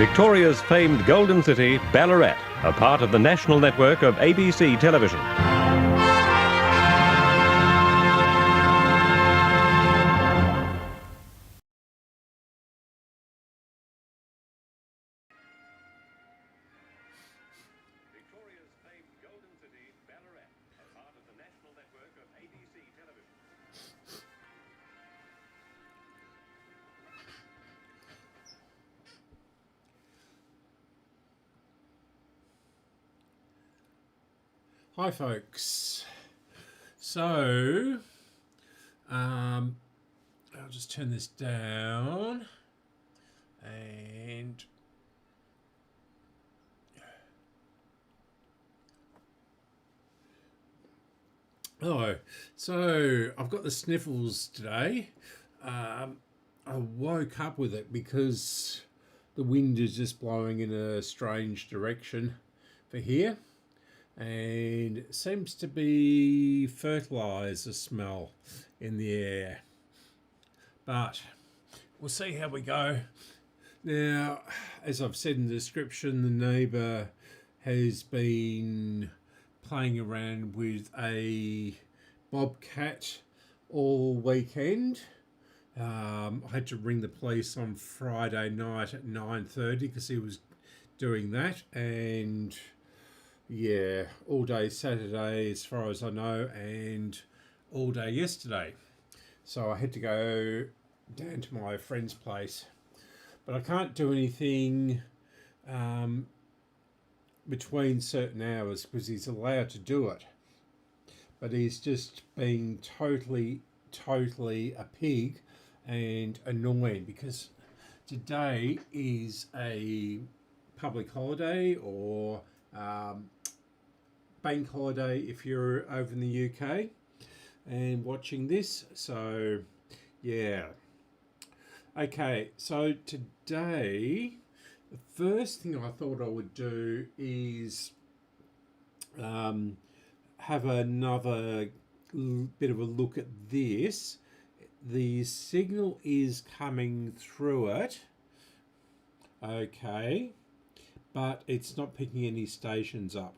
Victoria's famed Golden City, Ballarat, a part of the national network of ABC television. Victoria's famed Golden City, Ballarat, a part of the national network of ABC television. Hi folks, so I'll just turn this down and so I've got the sniffles today. I woke up with it because the wind is just blowing in a strange direction for here. And it seems to be fertilizer smell in the air, but we'll see how we go. Now, as I've said in the description, the neighbour has been playing around with a bobcat all weekend. I had to ring the police on Friday night at 9:30 because he was doing that, and yeah, all day Saturday as far as I know, and all day yesterday. So I had to go down to my friend's place. But I can't do anything between certain hours because he's allowed to do it. But he's just being totally a pig and annoying because today is a public holiday or bank holiday if you're over in the UK and watching this. So yeah, okay, so today the first thing I thought I would do is have another bit of a look at this. The signal is coming through it, okay, but it's not picking any stations up.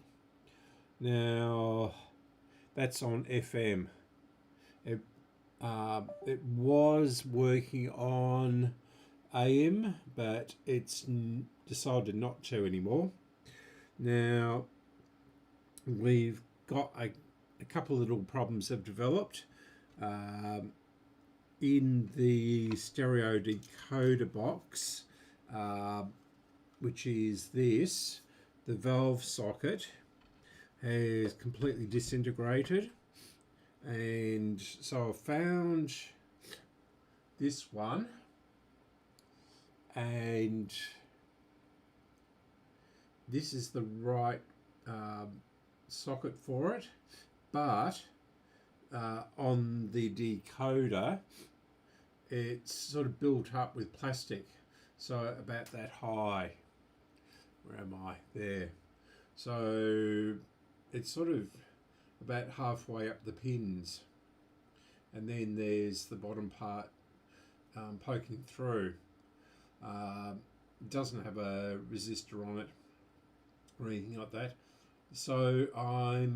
Now, that's on FM. It was working on AM, but it's decided not to anymore. Now, we've got a couple of little problems have developed in the stereo decoder box, which is this. The valve socket has completely disintegrated, and so I found this one, and this is the right socket for it, but on the decoder it's sort of built up with plastic, so about that high. Where am I? There. So it's sort of about halfway up the pins, and then there's the bottom part poking through. It doesn't have a resistor on it or anything like that. So I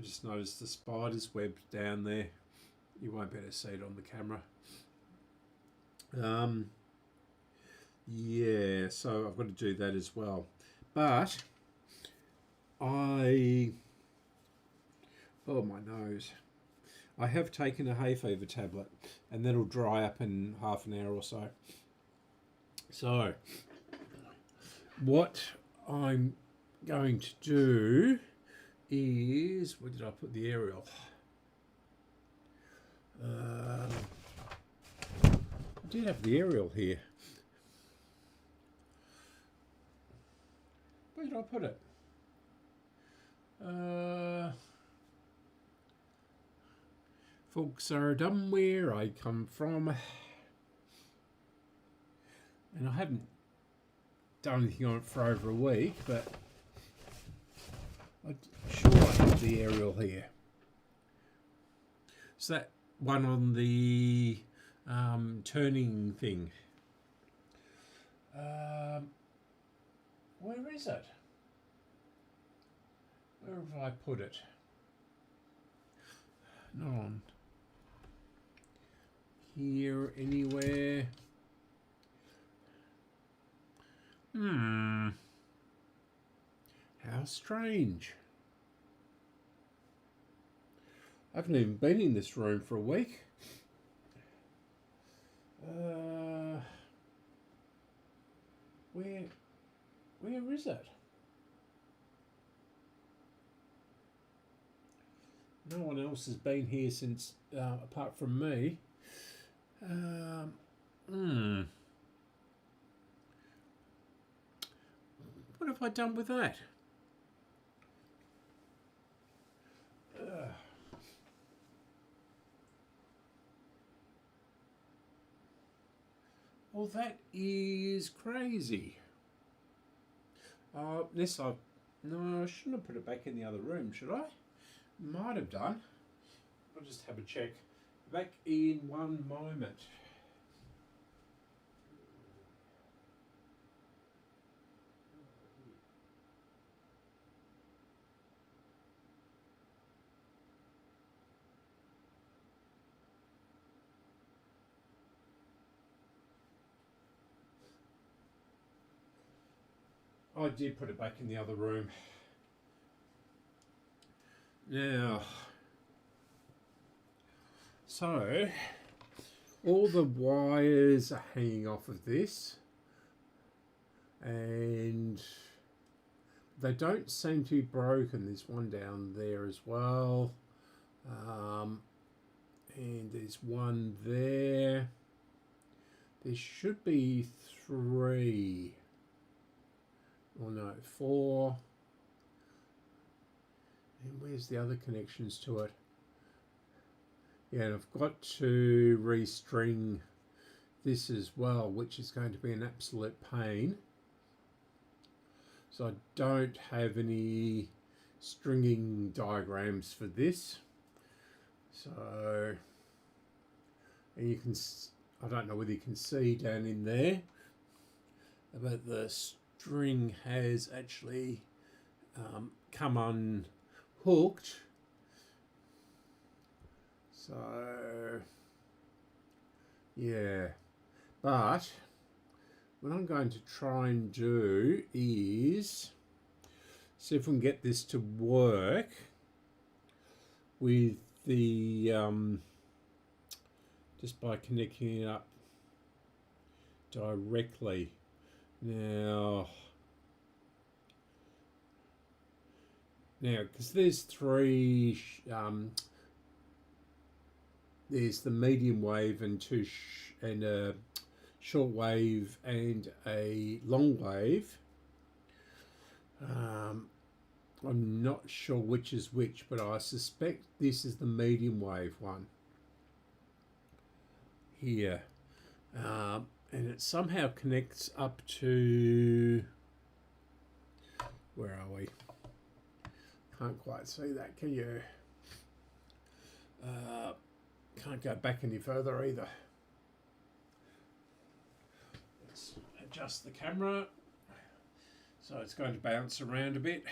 just noticed the spider's web down there. You won't be able to see it on the camera. Yeah, so I've got to do that as well. But oh, my nose. I have taken a hay fever tablet, and that'll dry up in half an hour or so. So what I'm going to do is, where did I put the aerial? I did have the aerial here. Where did I put it? Folks are dumb where I come from. And I haven't done anything on it for over a week, but I'm sure I have the aerial here. So that one on the turning thing. Where is it? Where have I put it? Not on here anywhere. How strange. I haven't even been in this room for a week. Where is it? No one else has been here since, apart from me. What have I done with that? Well, that is crazy. No, I shouldn't have put it back in the other room, should I? Might have done. I'll just have a check. Back in one moment. I did put it back in the other room. Now, so all the wires are hanging off of this, and they don't seem to be broken. There's one down there as well, and there's one there. There should be 3. Oh no, 4. And where's the other connections to it? Yeah, and I've got to restring this as well, which is going to be an absolute pain. So I don't have any stringing diagrams for this. So, and you can, I don't know whether you can see down in there, but the string has actually come unhooked. So yeah, but what I'm going to try and do is see if we can get this to work with the just by connecting it up directly. Now, because there's 3, there's the medium wave and and a short wave and a long wave. I'm not sure which is which, but I suspect this is the medium wave one here. And it somehow connects up to, where are we? Can't quite see that, can you? Can't go back any further either. Let's adjust the camera so it's going to bounce around a bit.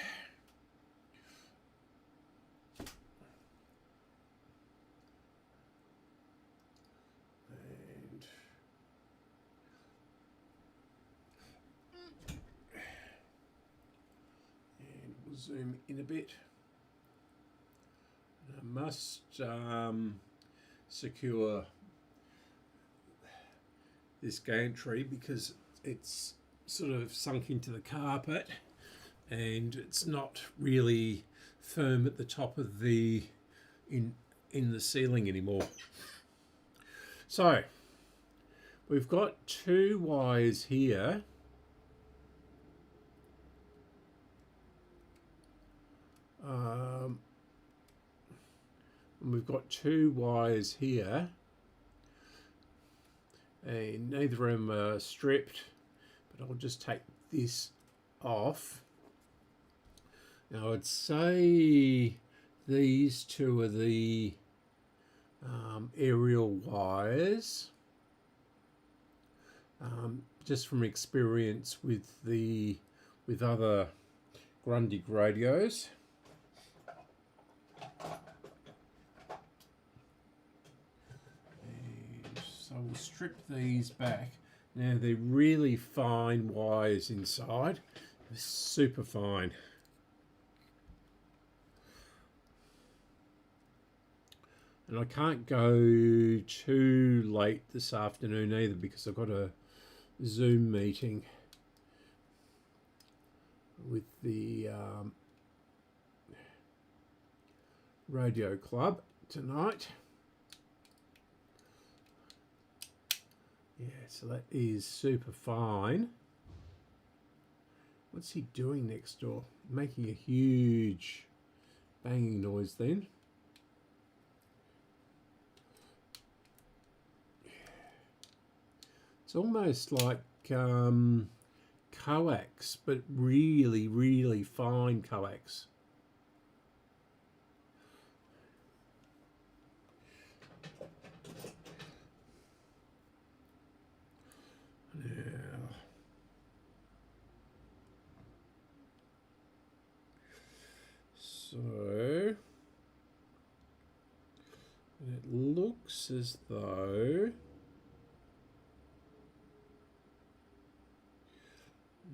Zoom in a bit. I must secure this gantry because it's sort of sunk into the carpet and it's not really firm at the top of the in the ceiling anymore. So we've got 2 wires here. And we've got 2 wires here, and neither of them are stripped, but I'll just take this off. Now I'd say these 2 are the aerial wires, just from experience with other Grundig radios. And so we'll strip these back. Now they're really fine wires inside, they're super fine. And I can't go too late this afternoon either because I've got a Zoom meeting with the radio club tonight. Yeah, so that is super fine. What's he doing next door? Making a huge banging noise then. It's almost like coax, but really, really fine coax. Now, so it looks as though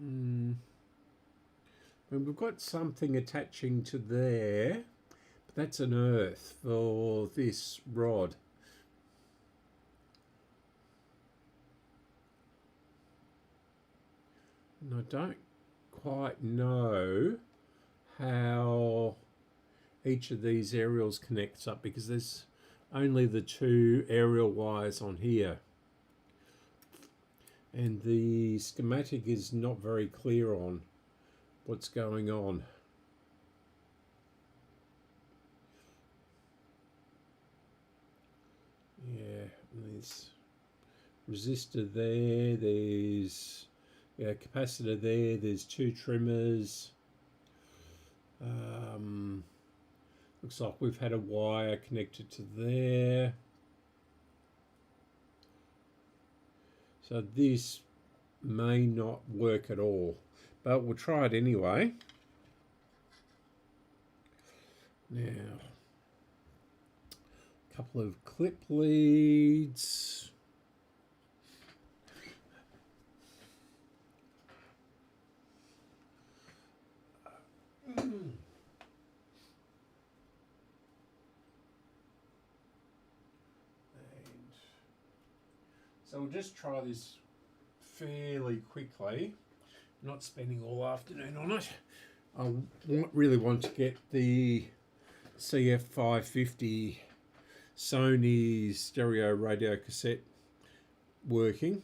and we've got something attaching to there, but that's an earth for this rod. And I don't quite know how each of these aerials connects up because there's only the two aerial wires on here. And the schematic is not very clear on what's going on. Yeah, there's resistor there, there's capacitor there, there's two trimmers. Looks like we've had a wire connected to there. So this may not work at all, but we'll try it anyway. Now, a couple of clip leads. So we'll just try this fairly quickly, not spending all afternoon on it. I really want to get the CF-550 Sony stereo radio cassette working.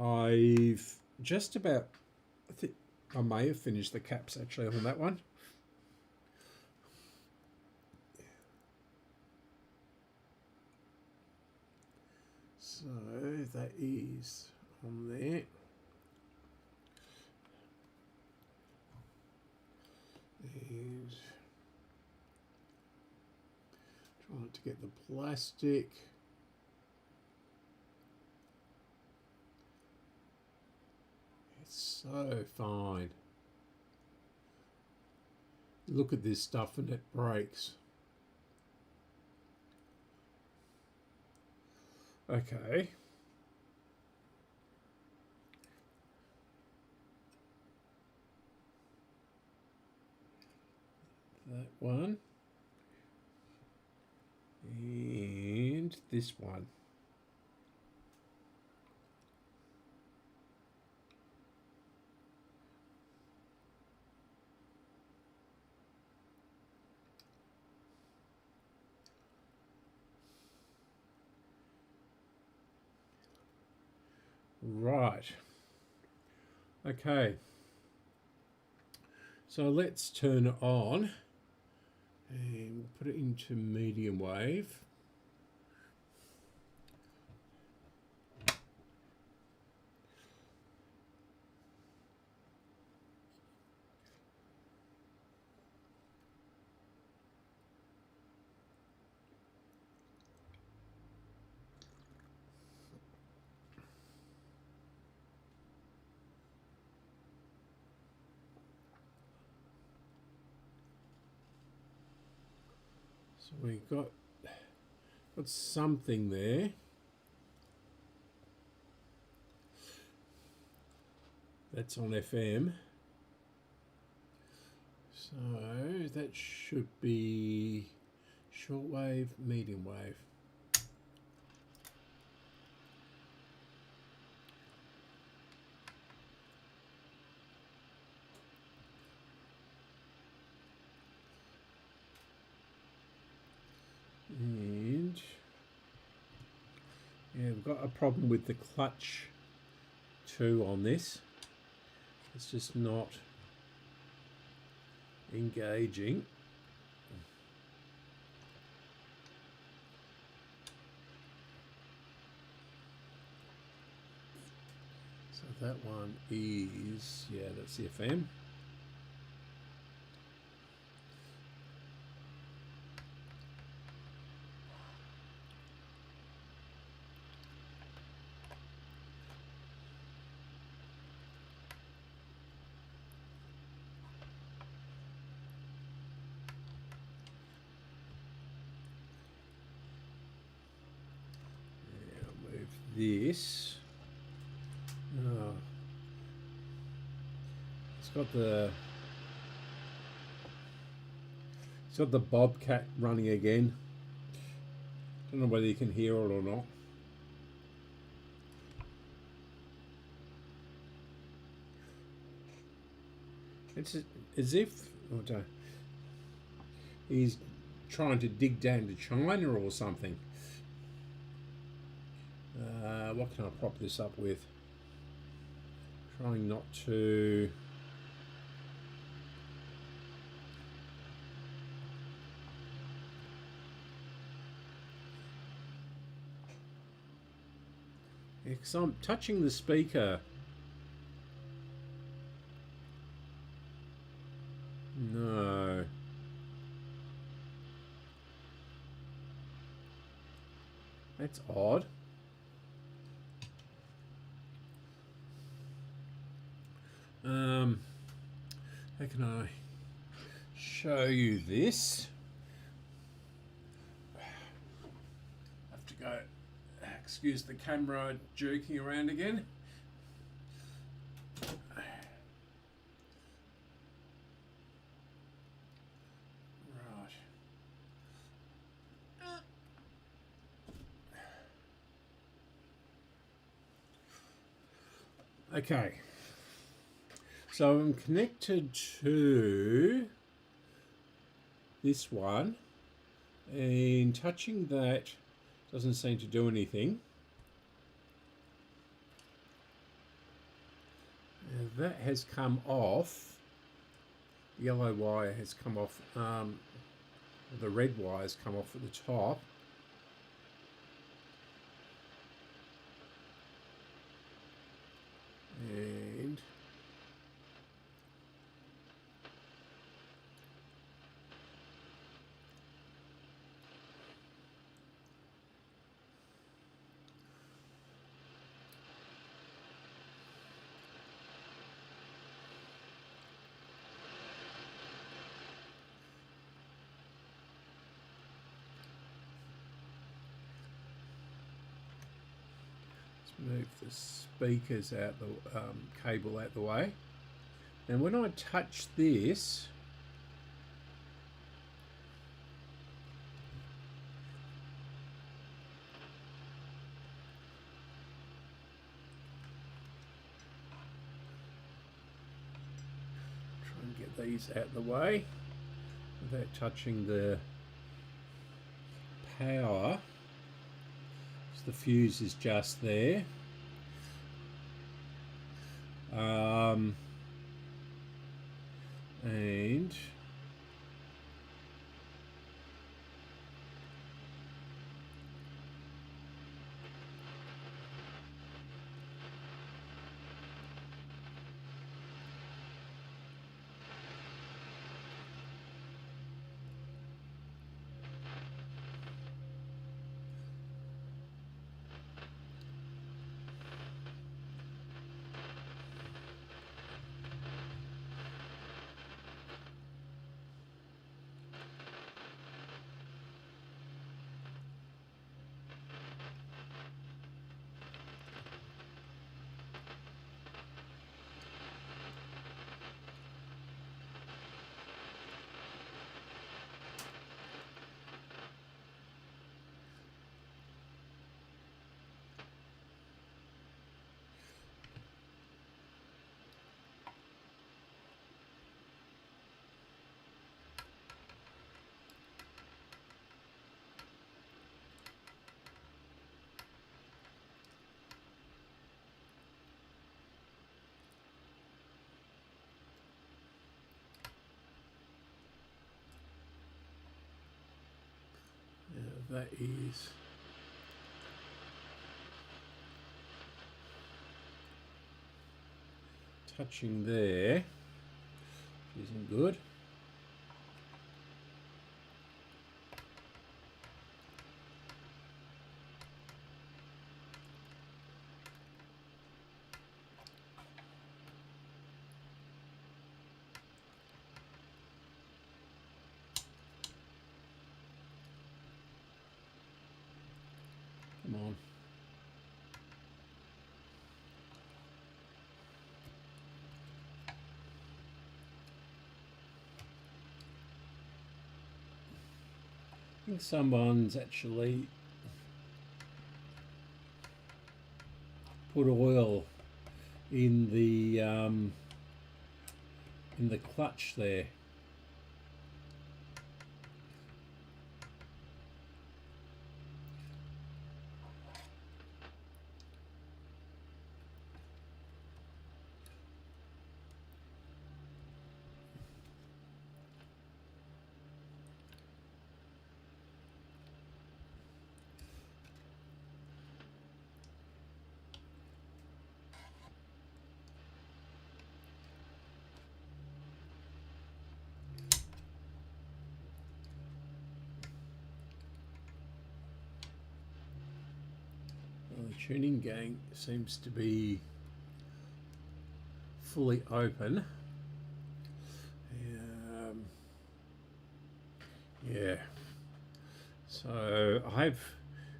I've just about, I think I may have finished the caps actually on that one. So that is on there. And trying to get the plastic. It's so fine. Look at this stuff and it breaks. Okay. That one. And this one. Right. Okay. So let's turn it on and put it into medium wave. So we got something there. That's on FM. So that should be shortwave, medium wave. And yeah, we've got a problem with the clutch too on this. It's just not engaging. So that one is, yeah, that's the FM. This, oh, it's got the bobcat running again. Don't know whether you can hear it or not. It's as if he's trying to dig down to China or something. What can I prop this up with? Trying not to... Yeah, 'cause I'm touching the speaker. No. That's odd. How can I show you this? I have to go, excuse the camera jerking around again. Right. Okay. So I'm connected to this one, and touching that doesn't seem to do anything. Now that has come off. The yellow wire has come off. The red wire has come off at the top. And move the speakers out, the cable out the way. And when I touch this, try and get these out the way without touching the power. The fuse is just there. And that is. Touching there isn't good. Come on. I think someone's actually put oil in the clutch there. The tuning gang seems to be fully open. Yeah, so I've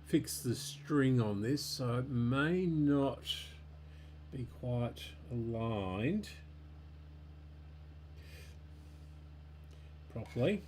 fixed the string on this, so it may not be quite aligned properly.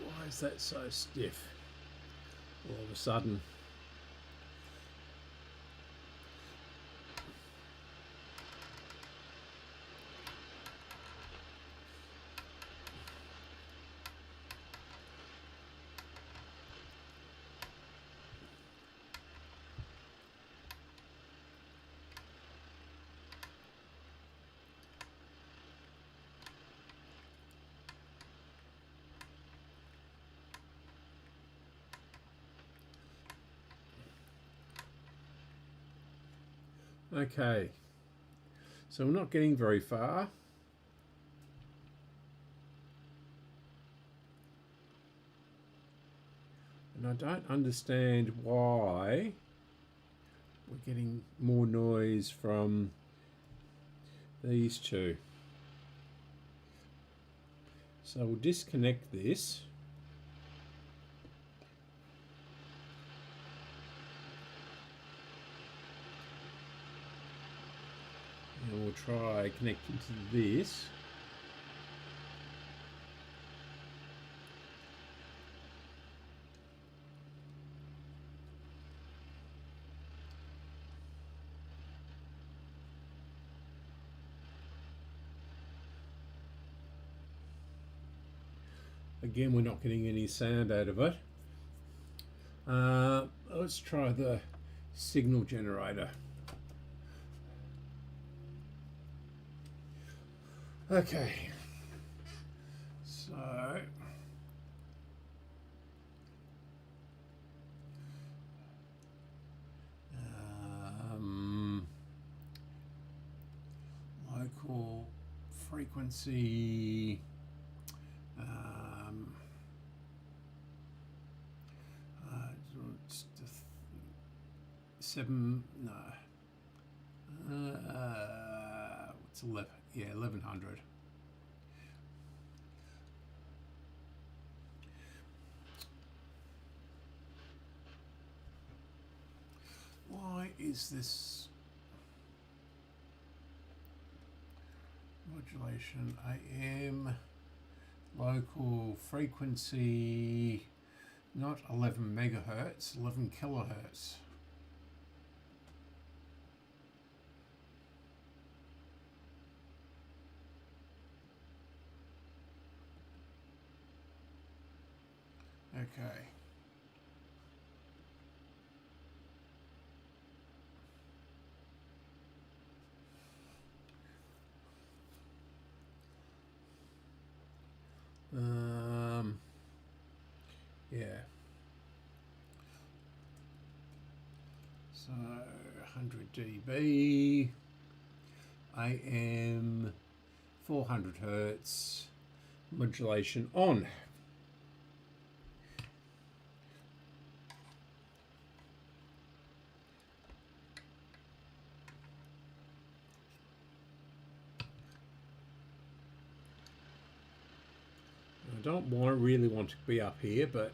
Why is that so stiff all of a sudden? Okay, so we're not getting very far. And I don't understand why we're getting more noise from these two. So we'll disconnect this. And we'll try connecting to this. Again, we're not getting any sound out of it. Let's try the signal generator. Okay, so local frequency, 7, no. What's 11? Yeah, 1100. Why is this modulation AM local frequency not 11 megahertz, 11 kilohertz? Okay. Yeah. So 100 dB, AM, 400 hertz, modulation on. I don't really want to be up here, but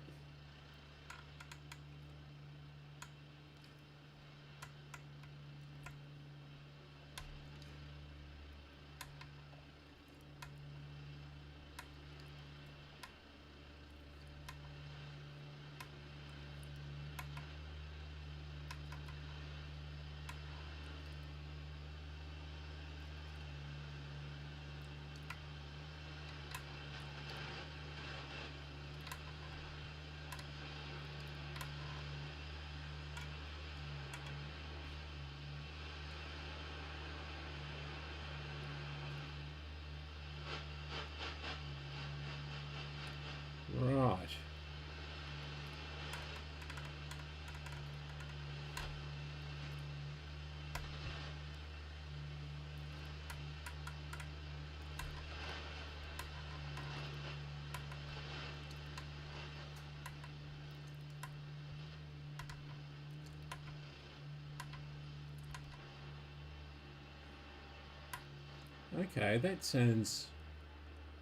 right. Okay, that sounds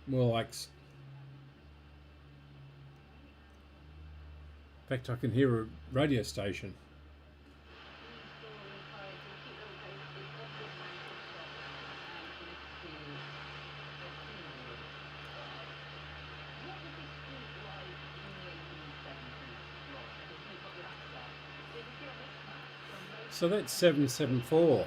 more like... In fact, I can hear a radio station. So that's 774.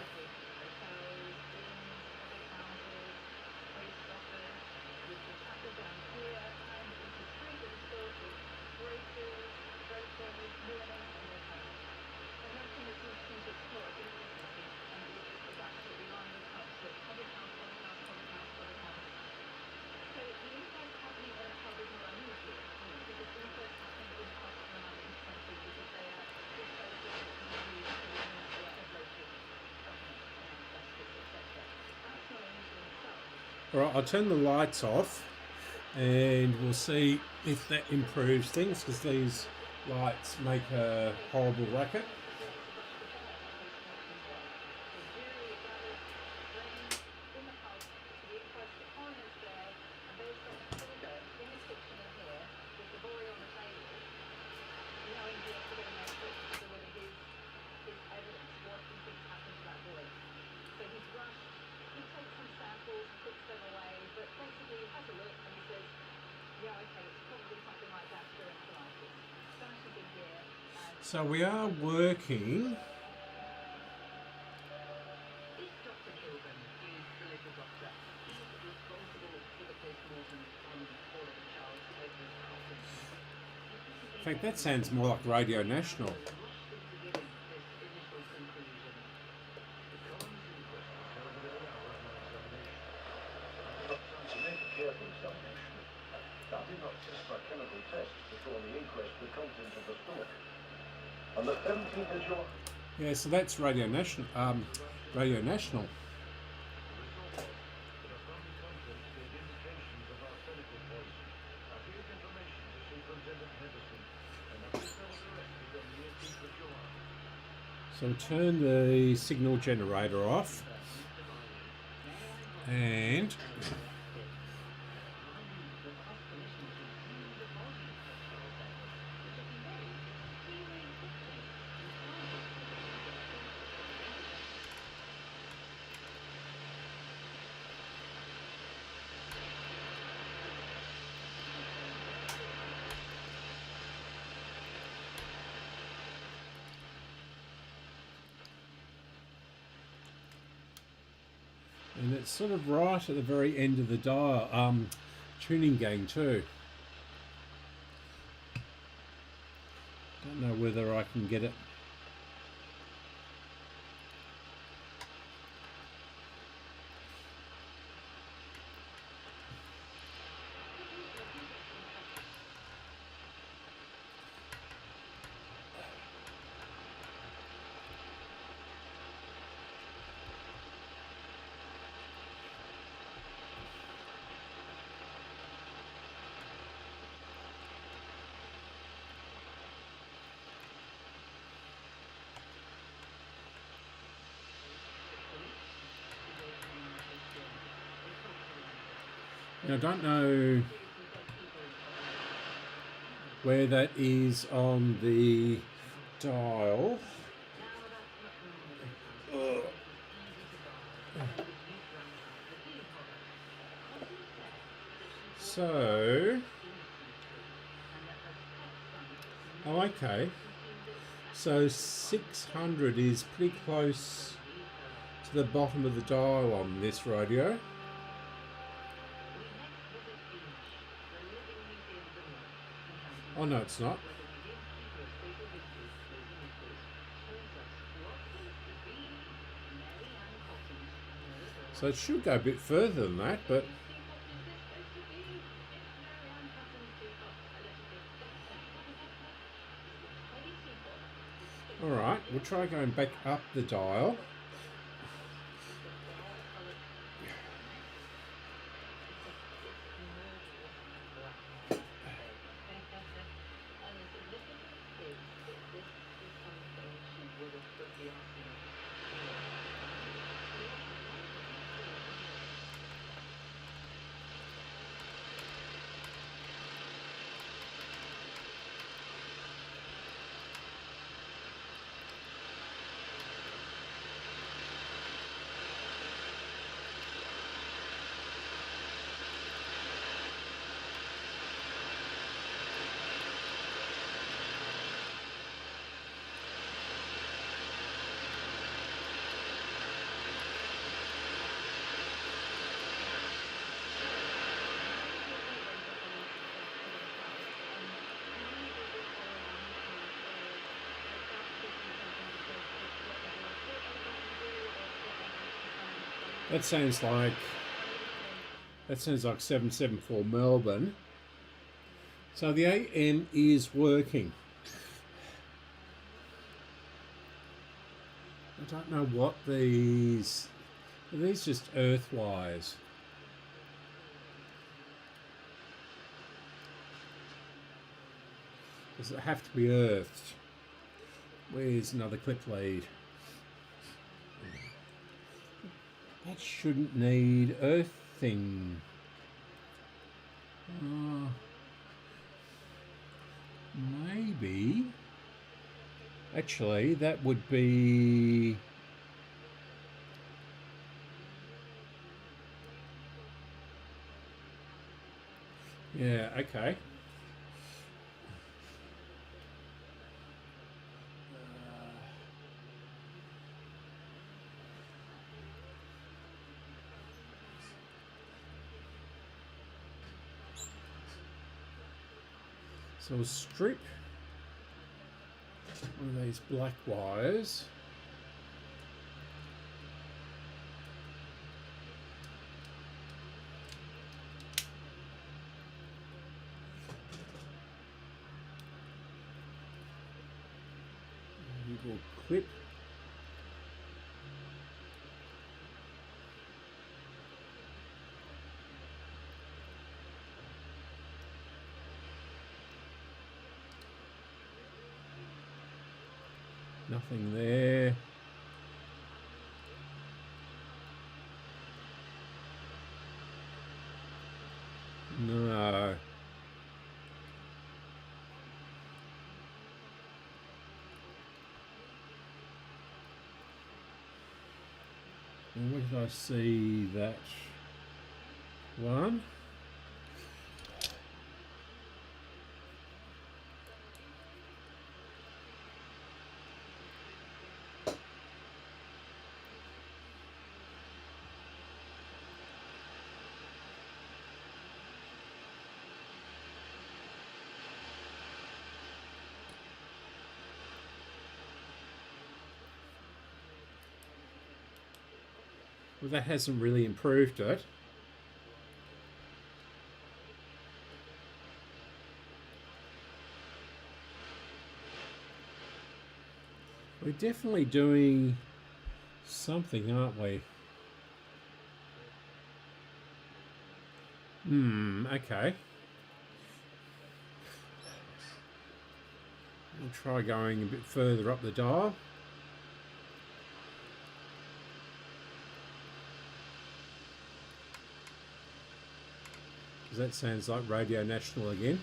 All right, I'll turn the lights off and we'll see if that improves things, because these lights make a horrible racket. So we are working. In fact, that sounds more like Radio National. Yeah, so that's Radio National. Radio National. So we'll turn the signal generator off, and it's sort of right at the very end of the dial, tuning gang too. Don't know whether I can get it. Now, I don't know where that is on the dial. So, oh, okay. So 600 is pretty close to the bottom of the dial on this radio. Oh no, it's not. So it should go a bit further than that, but alright, we'll try going back up the dial. That sounds like 774 Melbourne. So the AM is working. I don't know what these are. These just earth wires. Does it have to be earthed? Where's another clip lead? That shouldn't need earthing. Maybe. Actually, that would be... Yeah, okay. So we'll strip one of these black wires. We will clip Nothing there. No. And where did I see that one? Well, that hasn't really improved it. We're definitely doing something, aren't we? Okay. We'll try going a bit further up the dial. That sounds like Radio National again.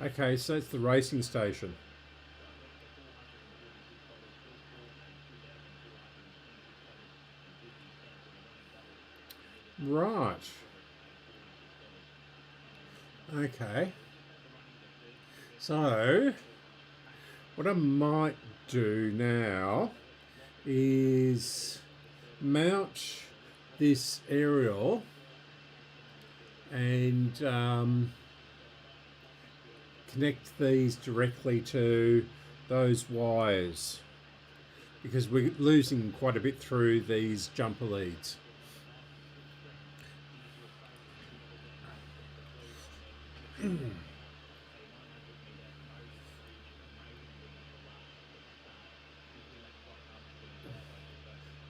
Okay, so it's the racing station. Right. Okay. So, what I might do now is mount this aerial and connect these directly to those wires, because we're losing quite a bit through these jumper leads.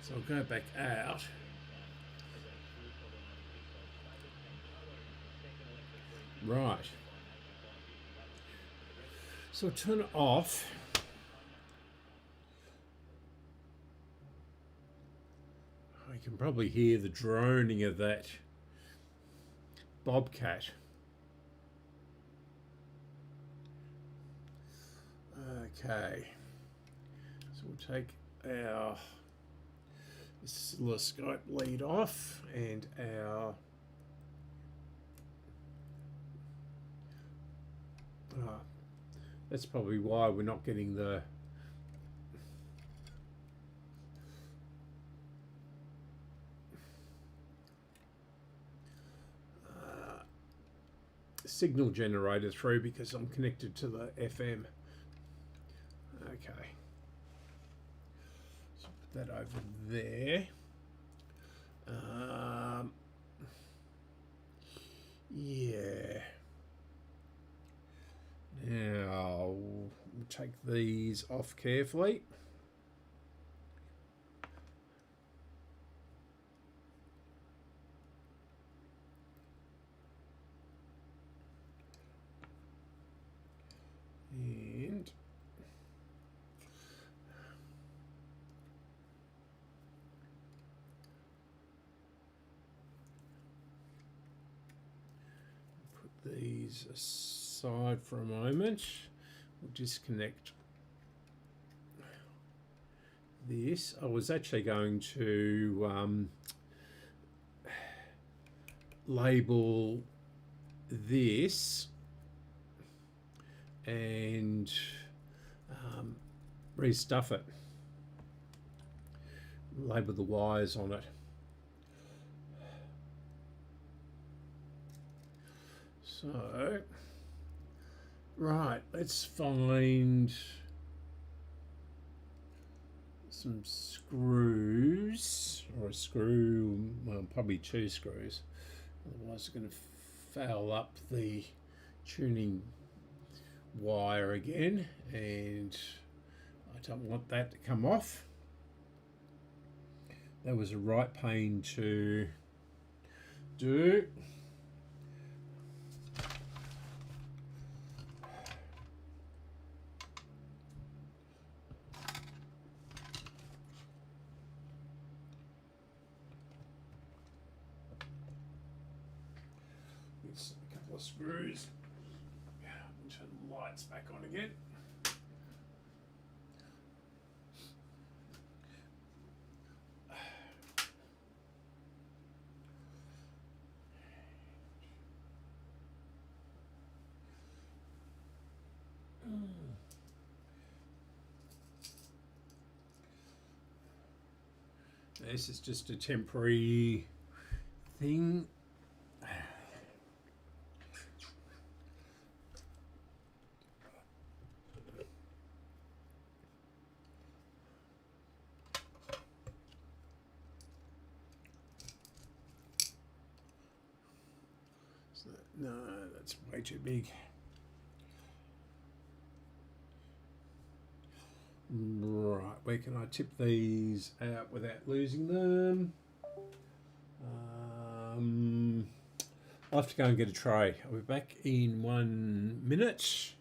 So I'll go back out. Right. So I'll turn it off. I can probably hear the droning of that bobcat. Okay. So we'll take our oscilloscope lead off and our that's probably why we're not getting the signal generator through, because I'm connected to the FM. Okay. So that over there. Yeah. Now we'll take these off carefully. And put these aside for a moment. We'll disconnect this. I was actually going to label this and restuff it. Label the wires on it. So, right, let's find some screws, or a screw, well, probably 2 screws. Otherwise it's going to foul up the tuning wire again, and I don't want that to come off. That was a right pain to do. It's a couple of screws. Turn the lights back on again. This is just a temporary thing. No, that's way too big. Right, where can I tip these out without losing them? I'll have to go and get a tray. I'll be back in 1 minute.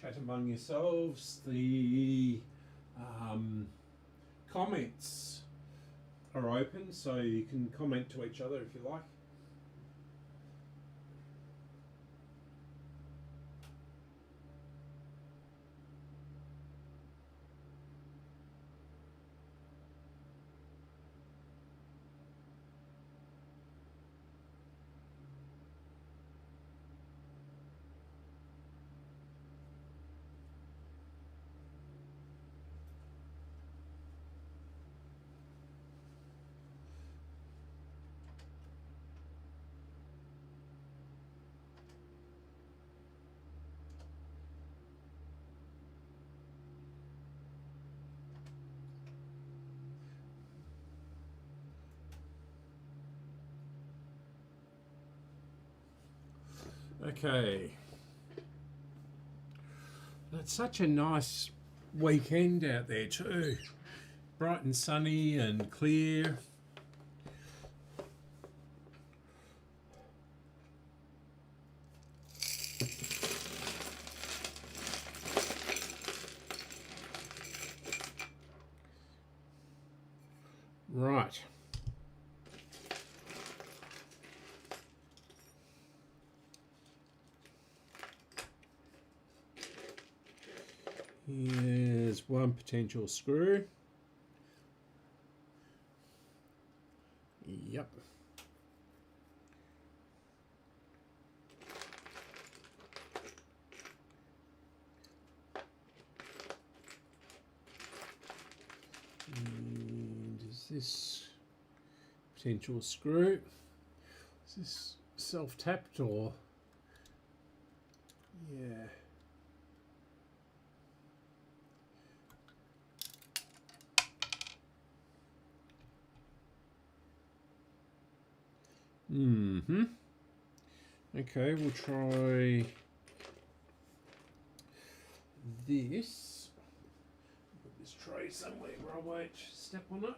Chat among yourselves. The comments are open, so you can comment to each other if you like. Okay. It's such a nice weekend out there too. Bright and sunny and clear. Right. Here's one potential screw. Yep. And is this potential screw? Is this self-tapped or? Yeah. Okay, we'll try this. Put this tray somewhere where I won't step on it.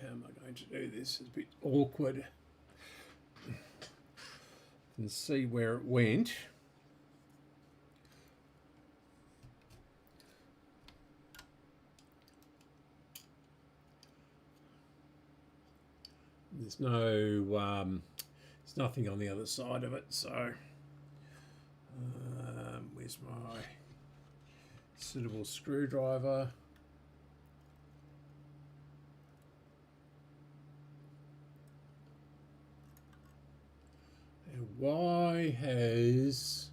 How am I going to do this? It's a bit awkward. You can see where it went. There's nothing on the other side of it, so where's my suitable screwdriver? And why is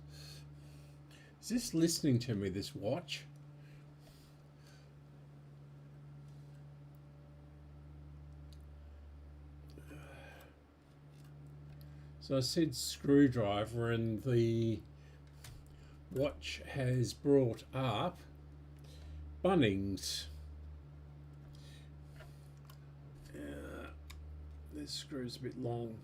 this listening to me, this watch? So I said screwdriver, and the watch has brought up Bunnings. This screw's a bit long.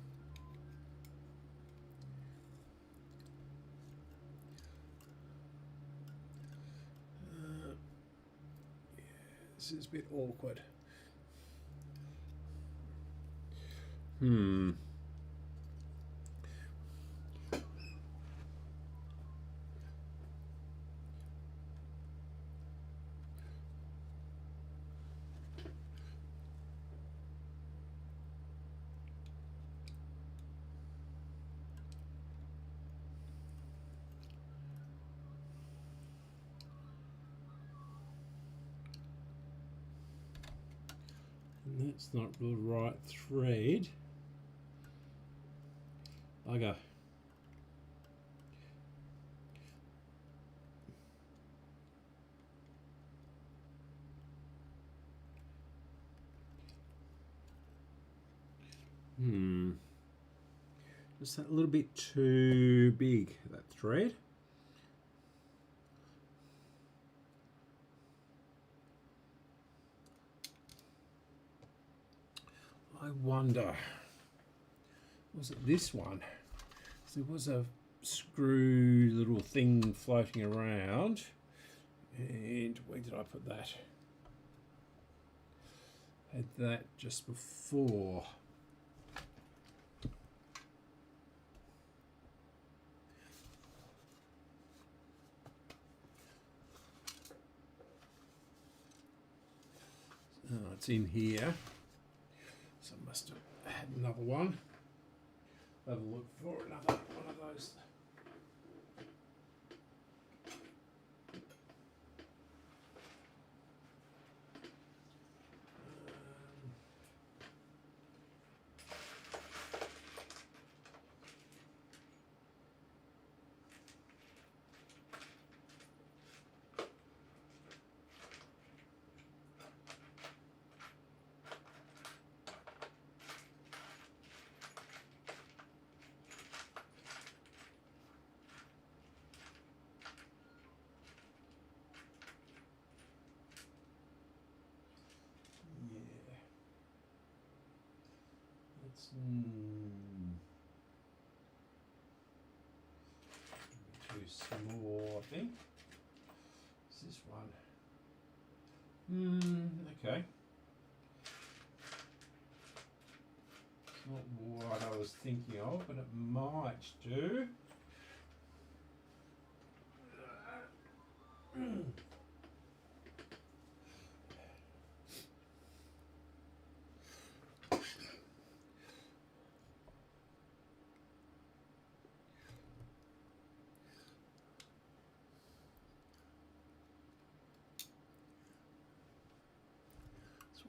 This is a bit awkward. That's not the right thread. Bugger. Just that little bit too big, that thread. I wonder, was it this one? So there was a screw little thing floating around, and where did I put that? Had that just before. Oh, it's in here. So I must have had another one. Have a look for another one of those. Too small, I think. Is this one? Okay. It's not what I was thinking of, but it might do.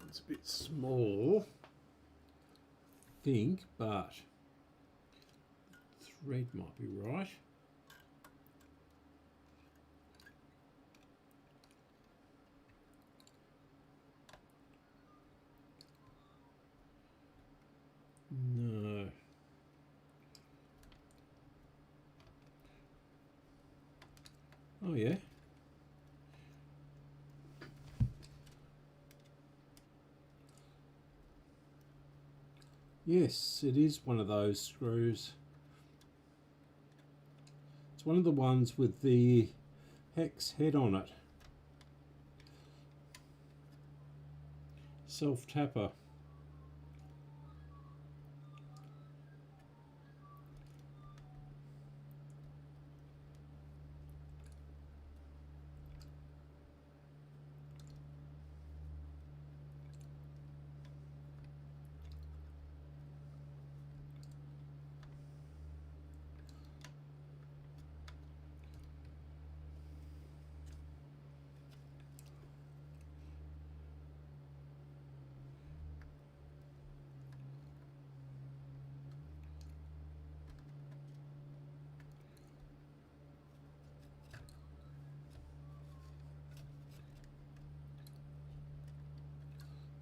It's a bit small, I think, but thread might be right. Oh yeah. Yes, it is one of those screws. It's one of the ones with the hex head on it. Self-tapper.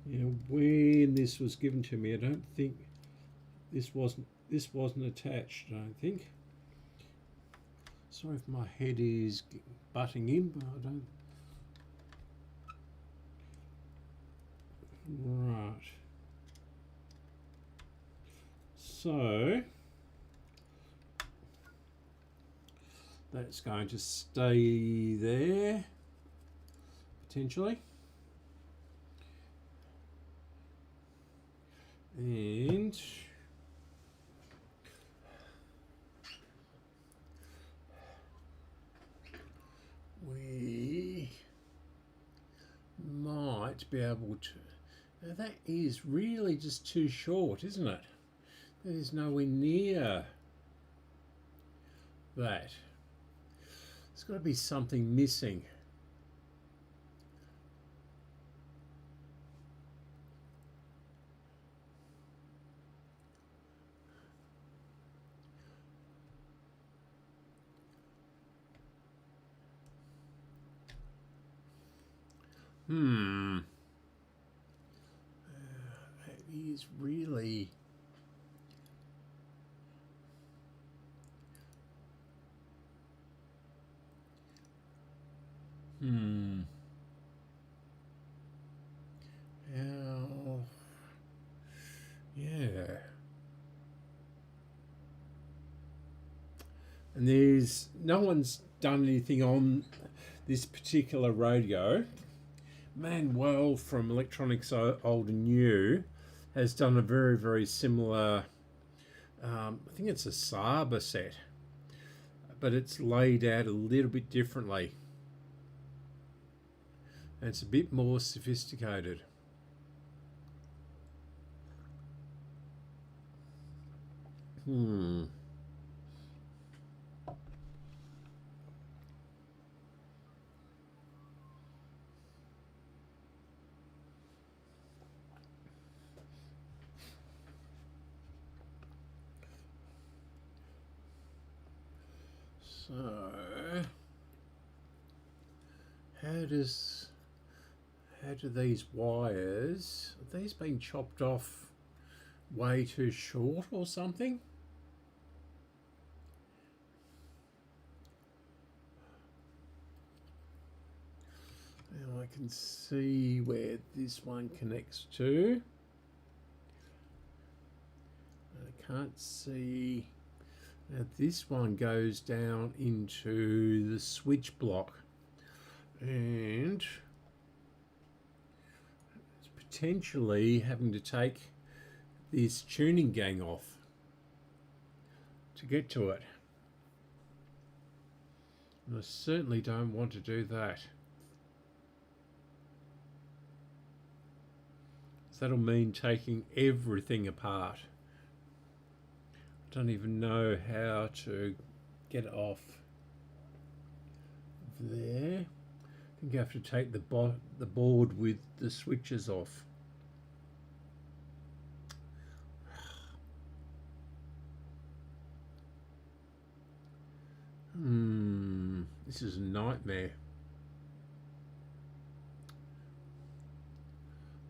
Yeah, when this was given to me, I don't think this wasn't attached. I don't think. Sorry if my head is butting in, but I don't. Right. So that's going to stay there potentially. And we might be able to. Now that is really just too short, isn't it? That is nowhere near that. There's got to be something missing. That is really. How? Yeah. And there's no one's done anything on this particular radio. Manuel from Electronics Old and New has done a very, very similar, I think it's a Saba set, but it's laid out a little bit differently. And it's a bit more sophisticated. So, how do these wires, have these been chopped off way too short or something? Now I can see where this one connects to. I can't see. Now this one goes down into the switch block, and it's potentially having to take this tuning gang off to get to it. And I certainly don't want to do that. So that'll mean taking everything apart. I don't even know how to get it off there. I think I have to take the board with the switches off. This is a nightmare.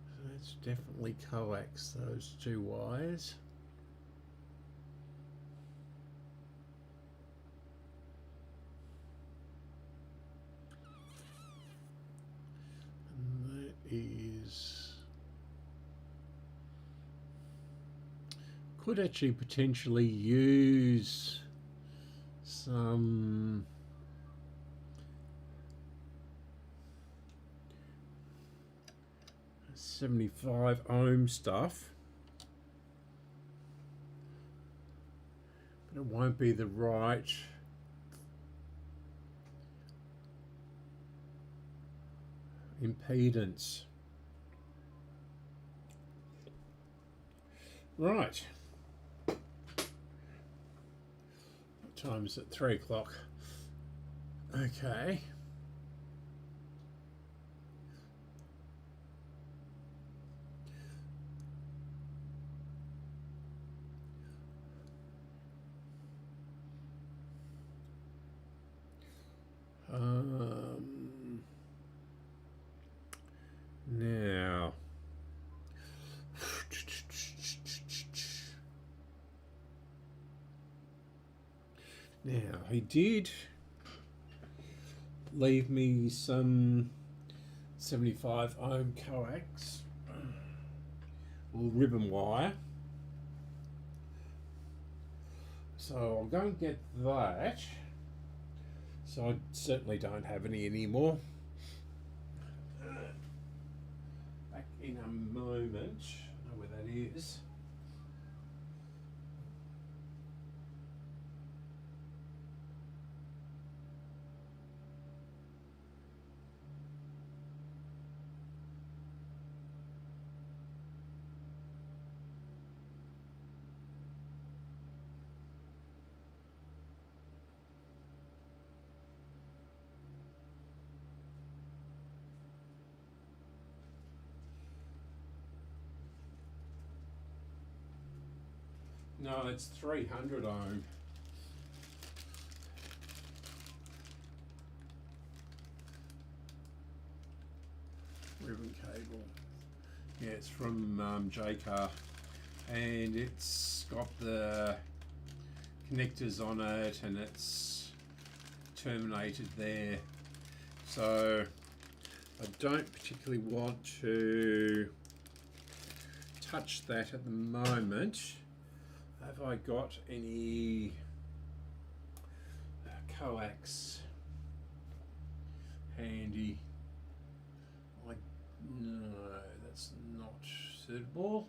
So let's definitely coax those two wires. is, could actually potentially use some 75 ohm stuff, but it won't be the right impedance. Right. What time is it? 3 o'clock. Okay. Now, he did leave me some 75 ohm coax or ribbon wire, so I'll go and get that. So I certainly don't have any anymore. Back in a moment. I know where that is. No, it's 300 ohm. Ribbon cable. Yeah, it's from JCar, and it's got the connectors on it, and it's terminated there. So I don't particularly want to touch that at the moment. Have I got any coax handy? No, that's not suitable.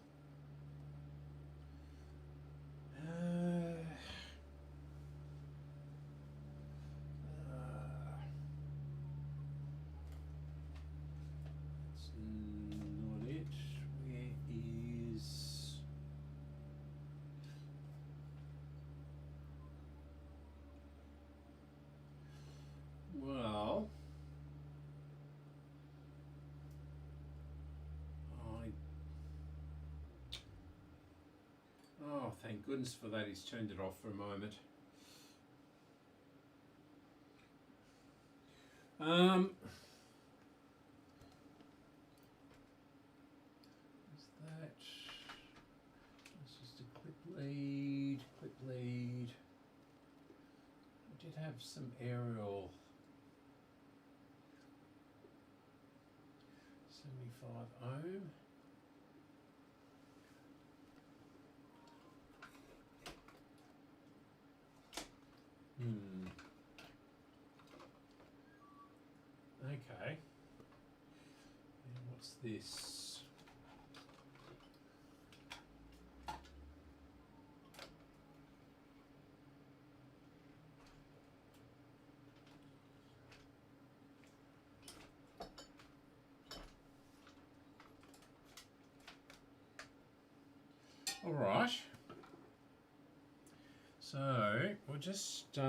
That's not it. Where is... Well, oh, thank goodness for that. He's turned it off for a moment. Is that? It's just a clip lead. I did have some aerial 75 ohm. Okay. And what's this? All right. So we'll just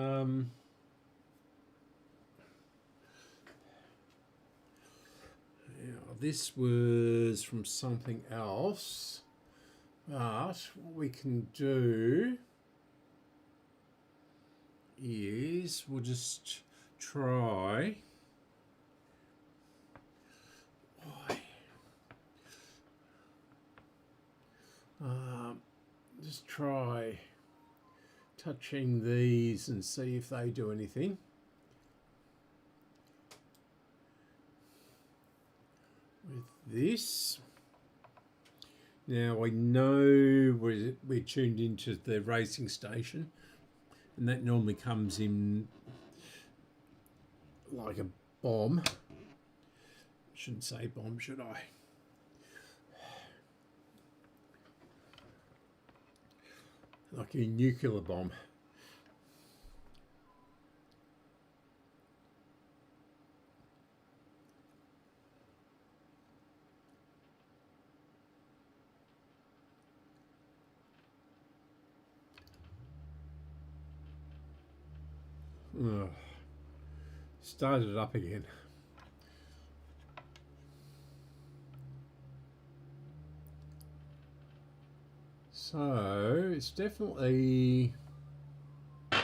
this was from something else, but what we can do is we'll just try touching these and see if they do anything. with this. Now I know we're tuned into the racing station, and that normally comes in like a bomb. Shouldn't say bomb, should I? Like a nuclear bomb. Ugh. Started it up again. So it's definitely, yeah,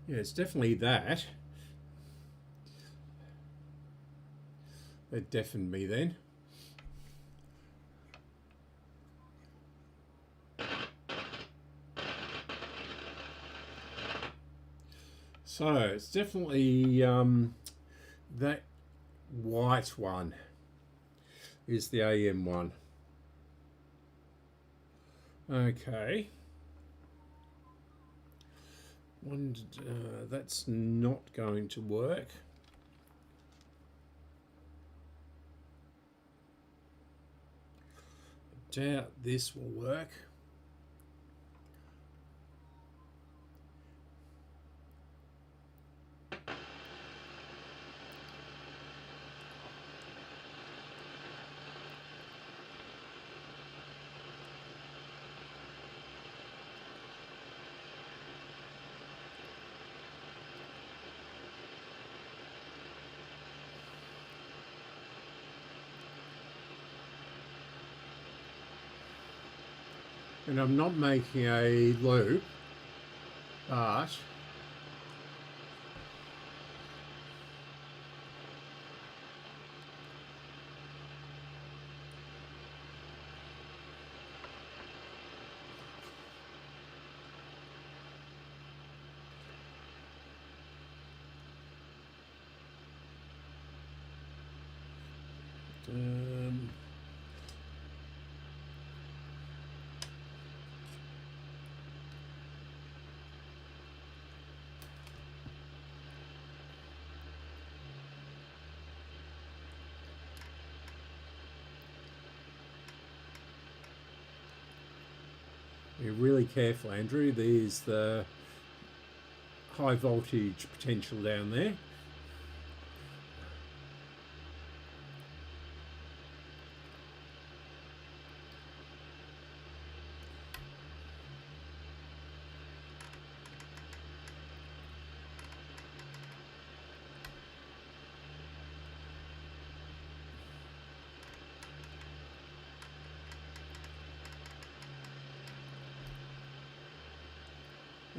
it's definitely that. That deafened me then. So it's definitely that white one is the AM one. Okay. That's not going to work. I doubt this will work. And I'm not making a loop, but be really careful, Andrew. There's the high voltage potential down there.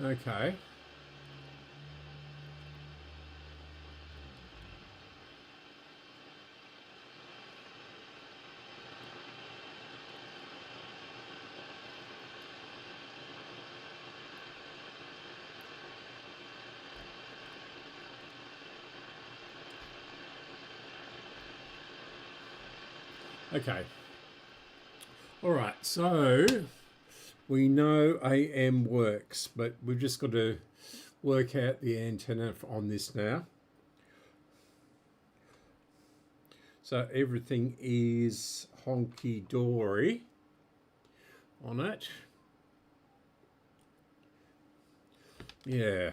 Okay. Okay. All right, so we know AM works, but we've just got to work out the antenna on this now. So everything is honky-dory on it. Yeah.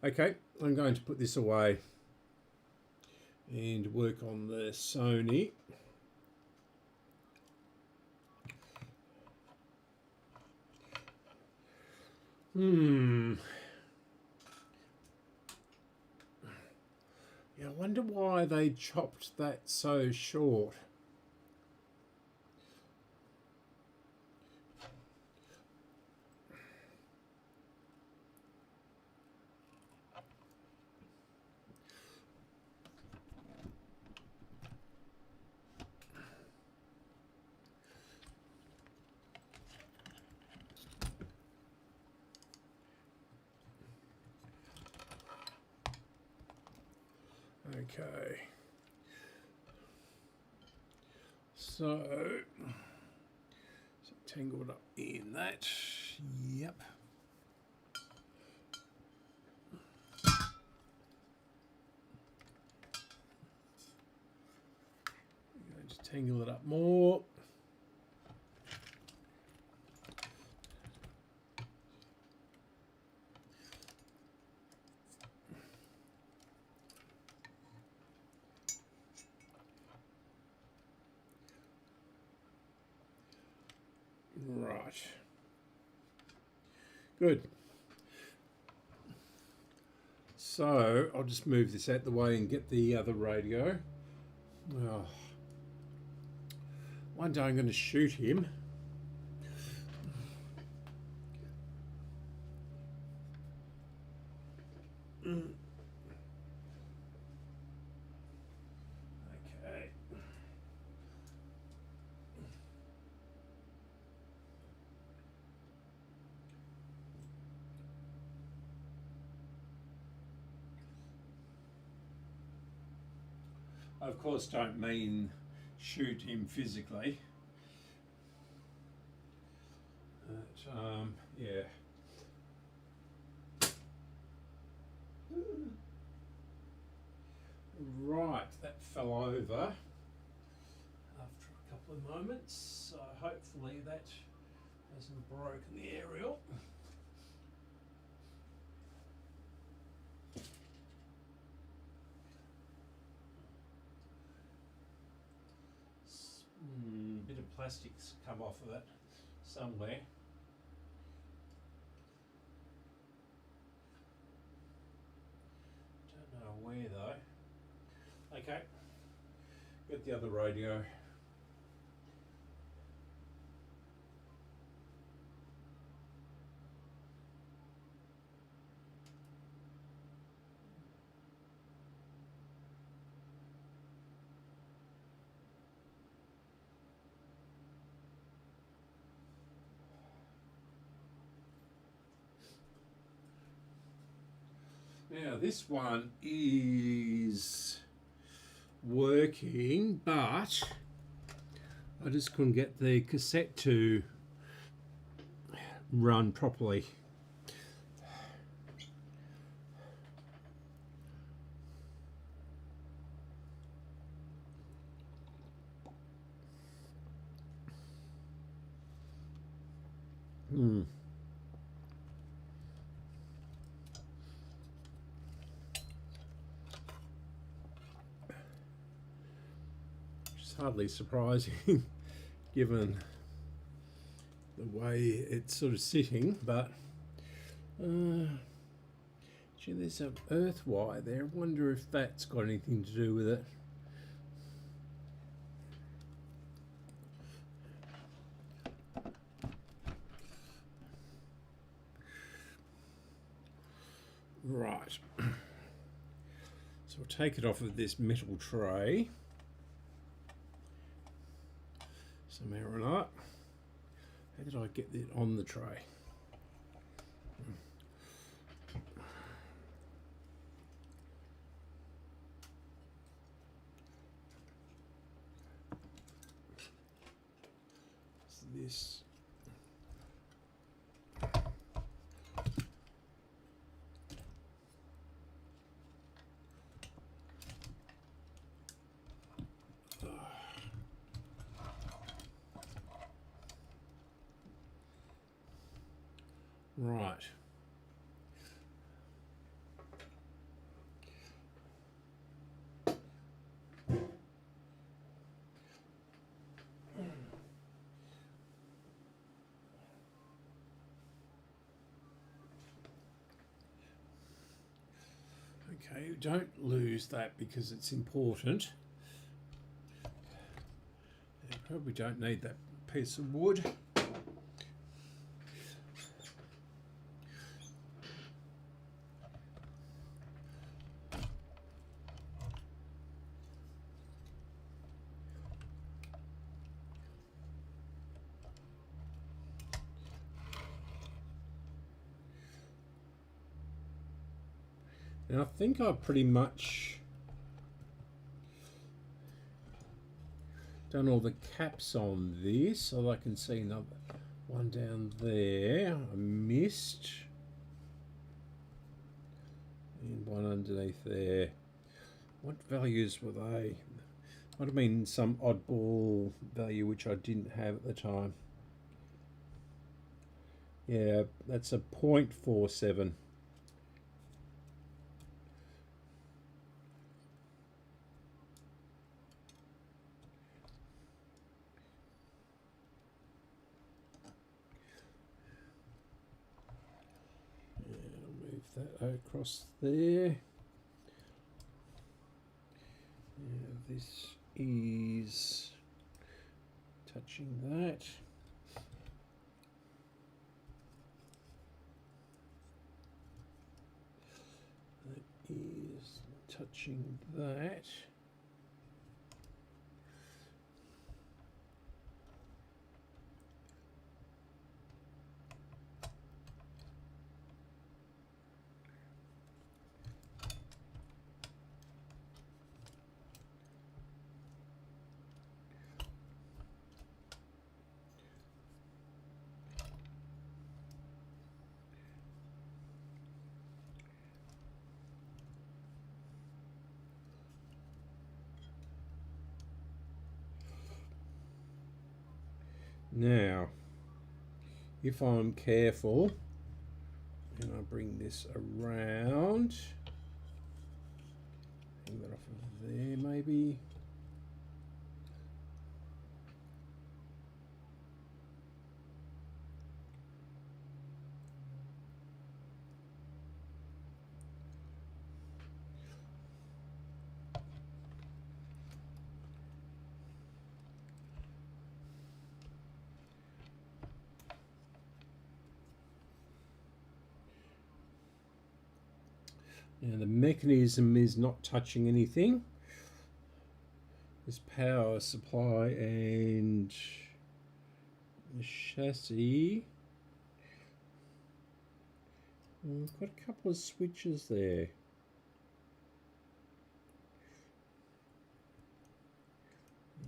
Okay, I'm going to put this away and work on the Sony. Yeah, I wonder why they chopped that so short. Okay. So tangled up in that. Yep. I'm going to tangle it up more. Right. Good. So I'll just move this out the way and get the other radio. Oh. One day I'm going to shoot him. Okay. I of course don't mean shoot him physically. But, yeah. Right, that fell over after a couple of moments, so hopefully that hasn't broken the aerial. Bit of plastic's come off of it somewhere. Don't know where though. Okay, get the other radio. Now this one is working, but I just couldn't get the cassette to run properly. Hardly surprising given the way it's sort of sitting, but gee, there's an earth wire there. I wonder if that's got anything to do with it. Right, so we'll take it off of this metal tray somehow or not. How did I get it on the tray? What's this? Right. Okay, don't lose that because it's important. You probably don't need that piece of wood. And I think I pretty much done all the caps on this, so I can see another one down there I missed, and one underneath there. What values were they? Might have been some oddball value which I didn't have at the time. Yeah, that's a 0.47. Move that across there. This is touching that. That is touching that. Now, if I'm careful, and I bring this around, hang that off of there maybe. Now the mechanism is not touching anything. This power supply and the chassis. We've got a couple of switches there.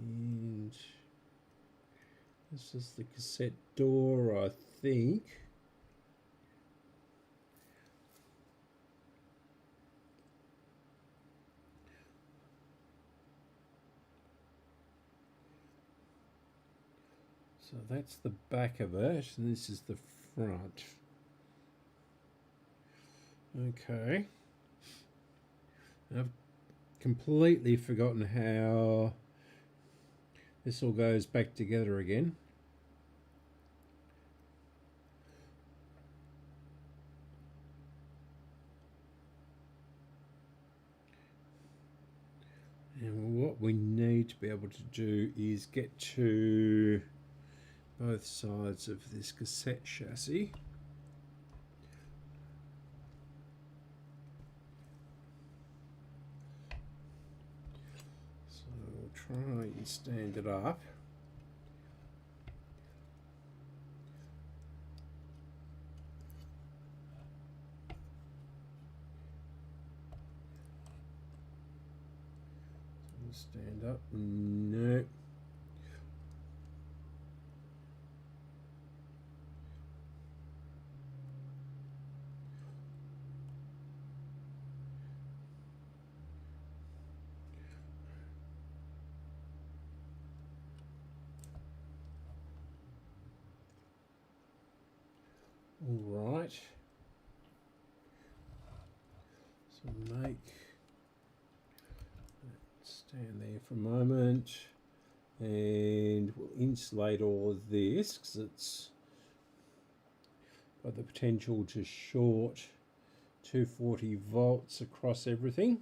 And this is the cassette door, I think. So that's the back of it, and this is the front. Okay. I've completely forgotten how this all goes back together again. And what we need to be able to do is get to both sides of this cassette chassis. So we'll try and stand it up. Stand up. No. All right. So make stand there for a moment, and we'll insulate all of this because it's got the potential to short 240 volts across everything.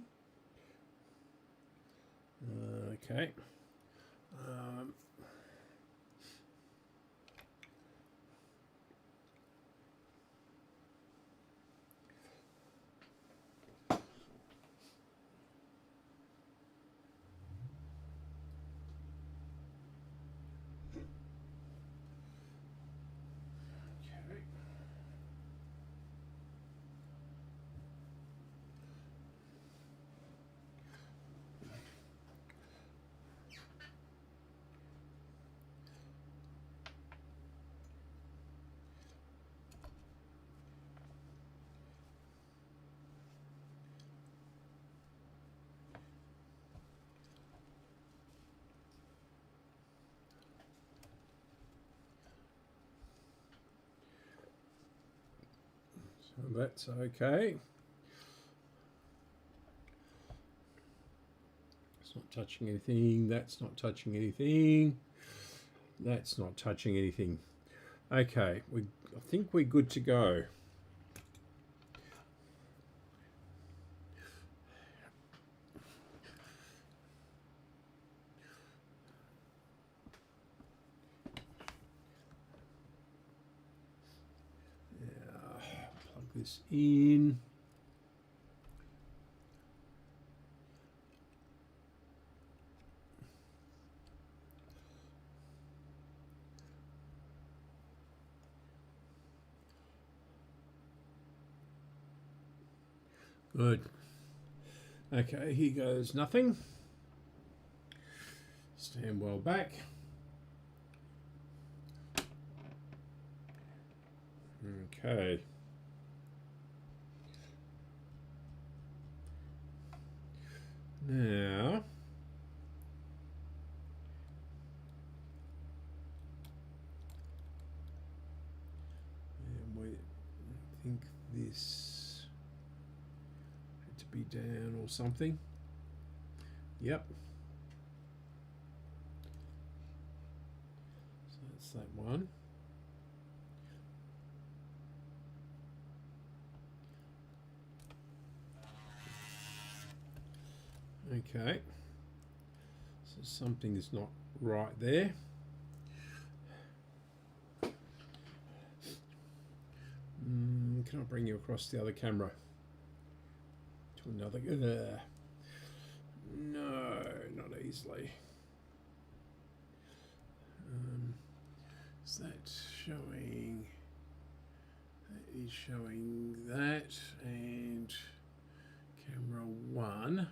Okay. That's okay. It's not touching anything. That's not touching anything. That's not touching anything. Okay, I think we're good to go. Plug this in. Good. Okay, here goes nothing. Stand well back. Okay. Now, I think this had to be down or something. Yep. So that's that one. Okay. So something is not right there. Can I bring you across the other camera to another? No, not easily. Is that showing? That is showing that, and camera 1.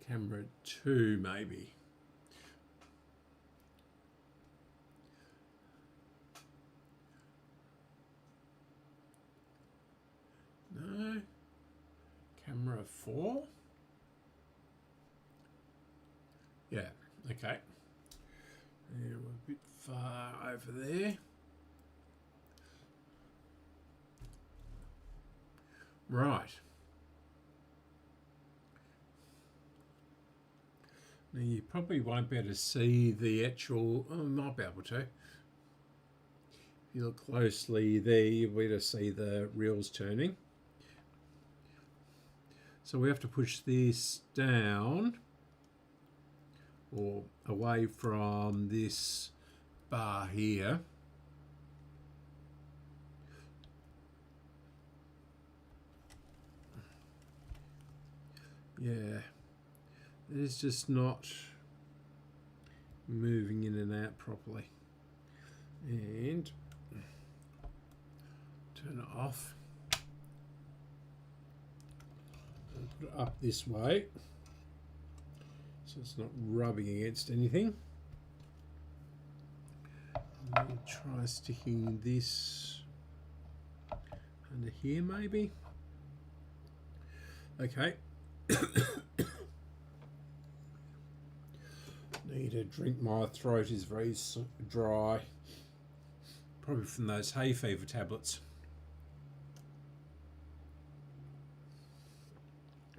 Camera 2 maybe. No. Camera 4. Yeah, okay. Yeah, we're a bit far over there. Right. Now you probably won't be able to see the actual, I might be able to. If you look closely there, you'll be able to see the reels turning. So we have to push this down or away from this bar here. Yeah, it is just not moving in and out properly. And turn it off. Put it up this way so it's not rubbing against anything. We'll try sticking this under here maybe. Okay. Need a drink, my throat is very dry, probably from those hay fever tablets.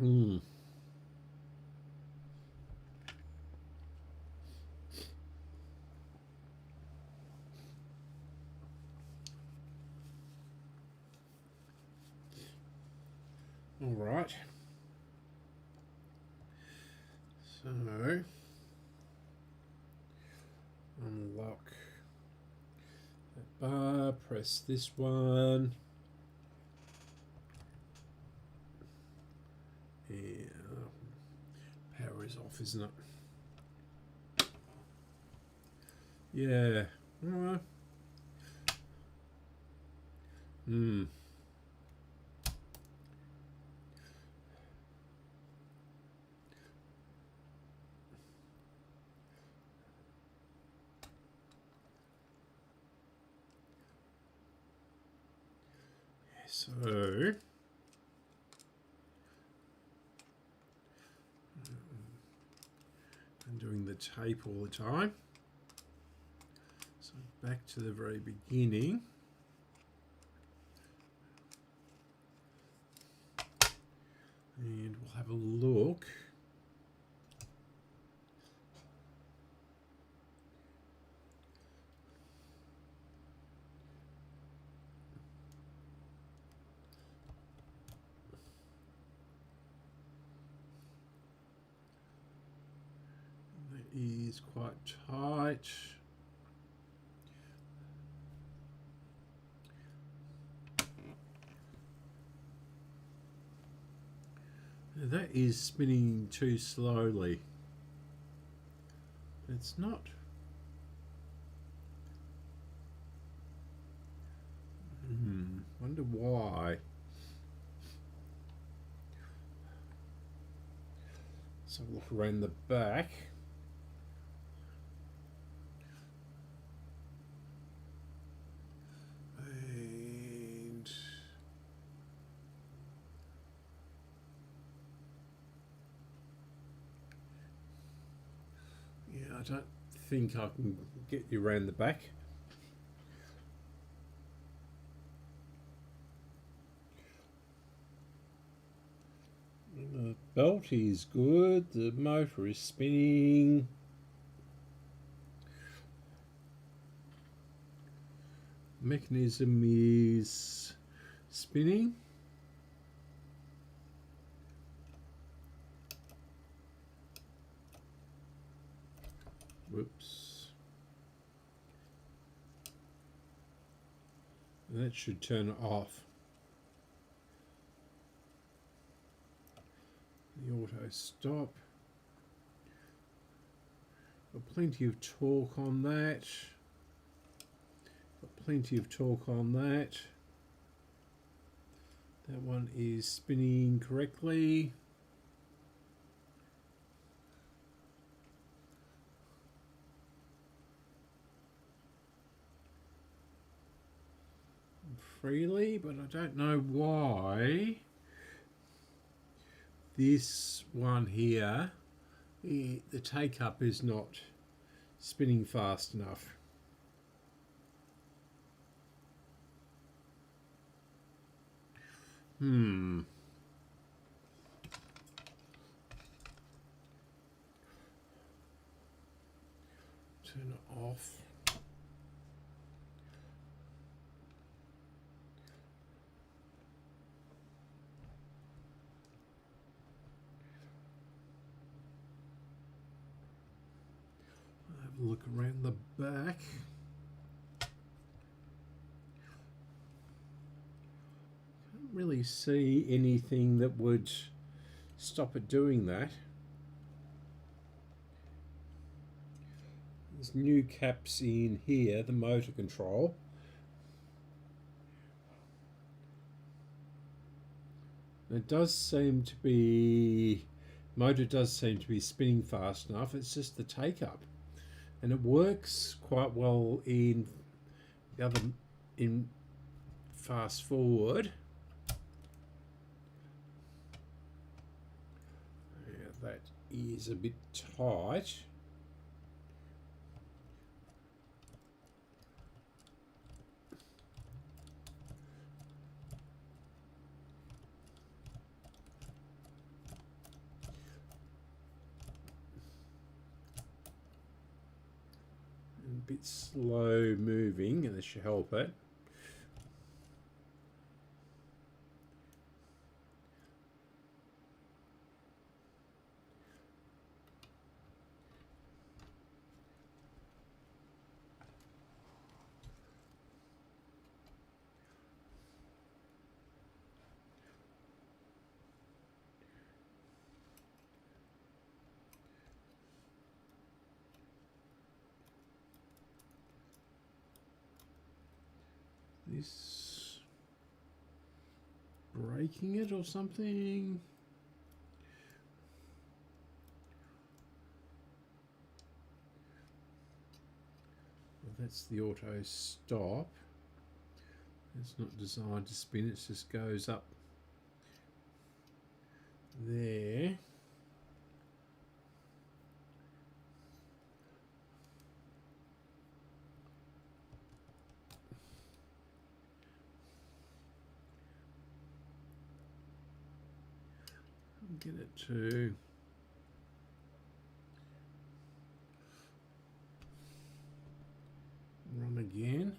All right. So unlock that bar, press this one. Yeah, power is off, isn't it? Yeah. So I'm doing the tape all the time. So back to the very beginning. And we'll have a look. That is quite tight. That is spinning too slowly. It's not. Wonder why. Let's have a look around the back. And yeah, I don't think I can get you around the back. The belt is good, the motor is spinning. Mechanism is spinning. Whoops. That should turn it off. The auto stop. Got plenty of torque on that. Got plenty of torque on that. That one is spinning correctly. Freely, but I don't know why this one here, the take up is not spinning fast enough. Turn it off. Look around the back. Can't really see anything that would stop it doing that. There's new caps in here, the motor control. It does seem to be, motor does seem to be spinning fast enough. It's just the take up. And it works quite well in the other, in fast forward. Yeah, that is a bit tight. A bit slow moving, and this should help it. This breaking it or something? Well, that's the auto stop. It's not designed to spin, it just goes up there. Get it to run again.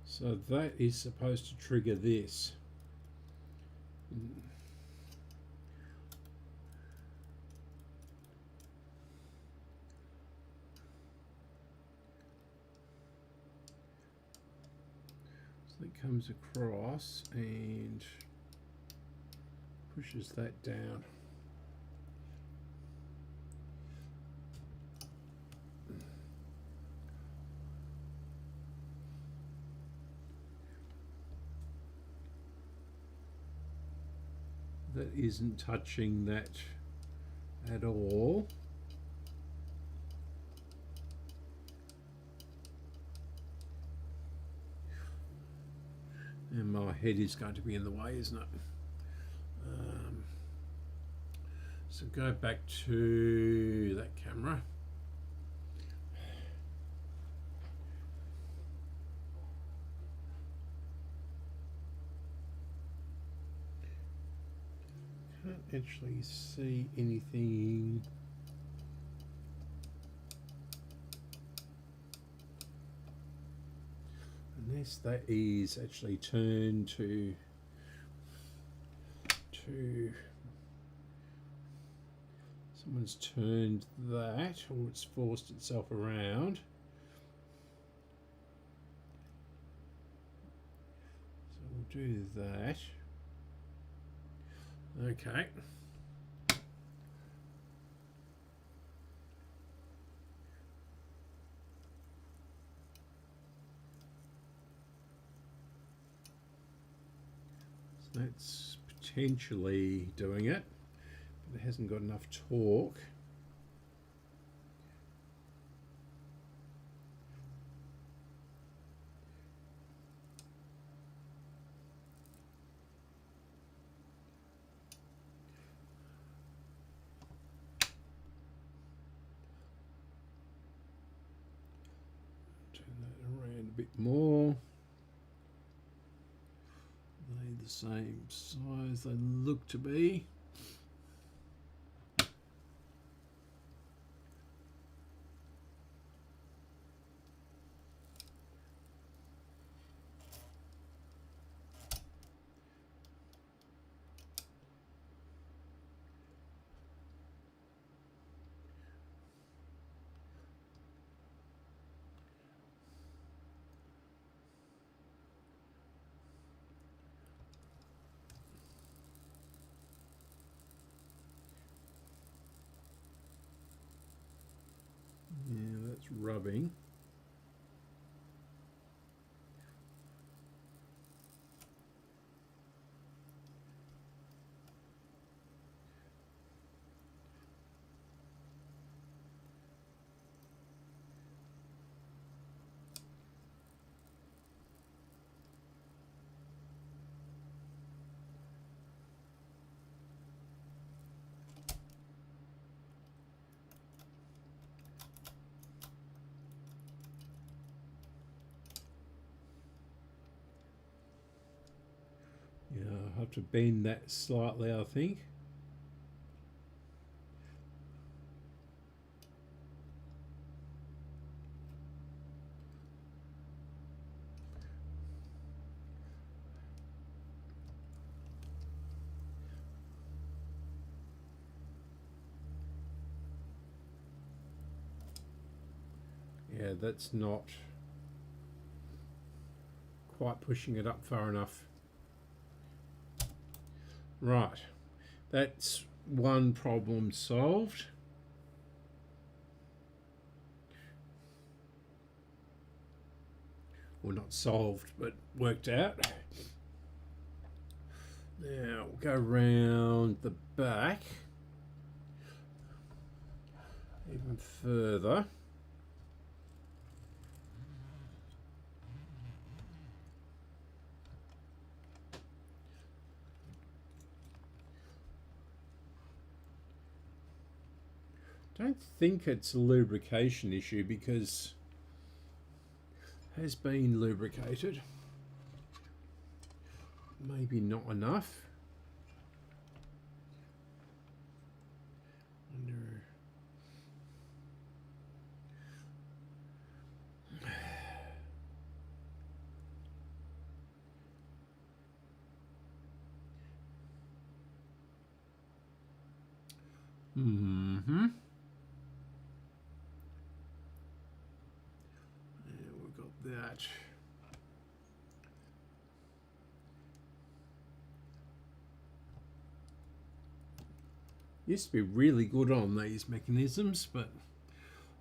So that is supposed to trigger this. So it comes across and pushes that down. That isn't touching that at all. And my head is going to be in the way, isn't it? So go back to that camera. Can't actually see anything. Unless that is actually turned to someone's turned that, or it's forced itself around. So we'll do that. Okay. So that's potentially doing it, but it hasn't got enough torque. Turn that around a bit more. They're the same size they look to be. Yeah, that's rubbing. Yeah, I'll have to bend that slightly, I think. Yeah, that's not quite pushing it up far enough. Right, that's one problem solved. Well, not solved, but worked out. Now we'll go round the back even further. don't think it's a lubrication issue because it has been lubricated. Maybe not enough. Wonder. Yeah, we've got that. Used to be really good on these mechanisms, but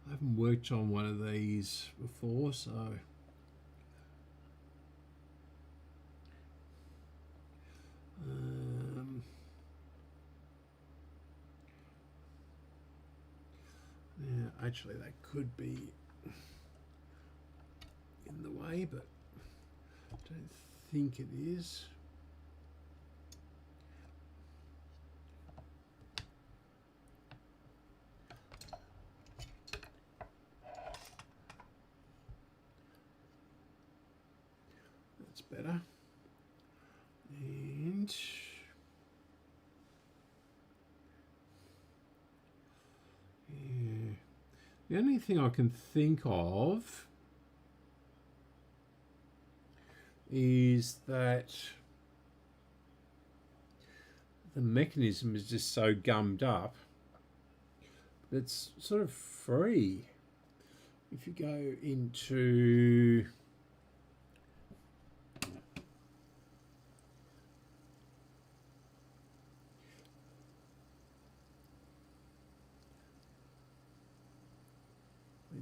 I haven't worked on one of these before, so yeah, actually that could be in the way, but I don't think it is. That's better. And yeah, the only thing I can think of is that the mechanism is just so gummed up. It's sort of free. If you go into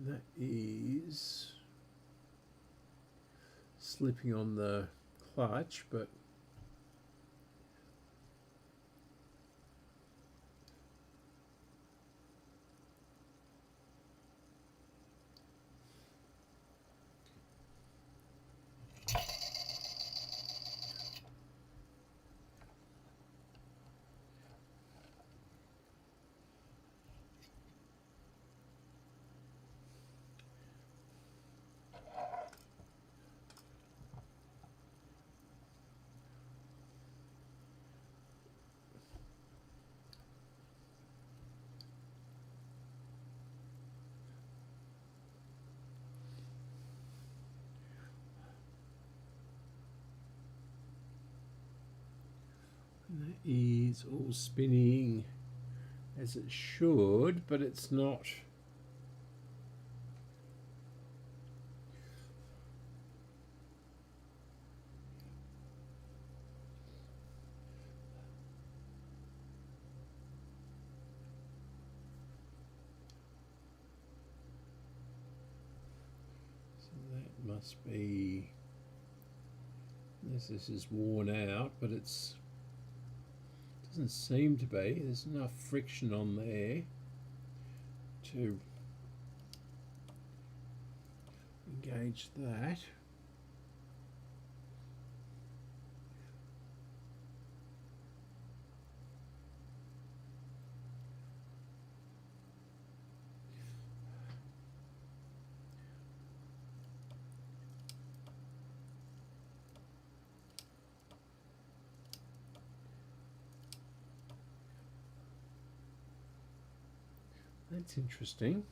that is slipping on the clutch, but that is all spinning as it should, but it's not. So that must be, this is worn out, but it's doesn't seem to be. There's enough friction on there to engage that. That's interesting.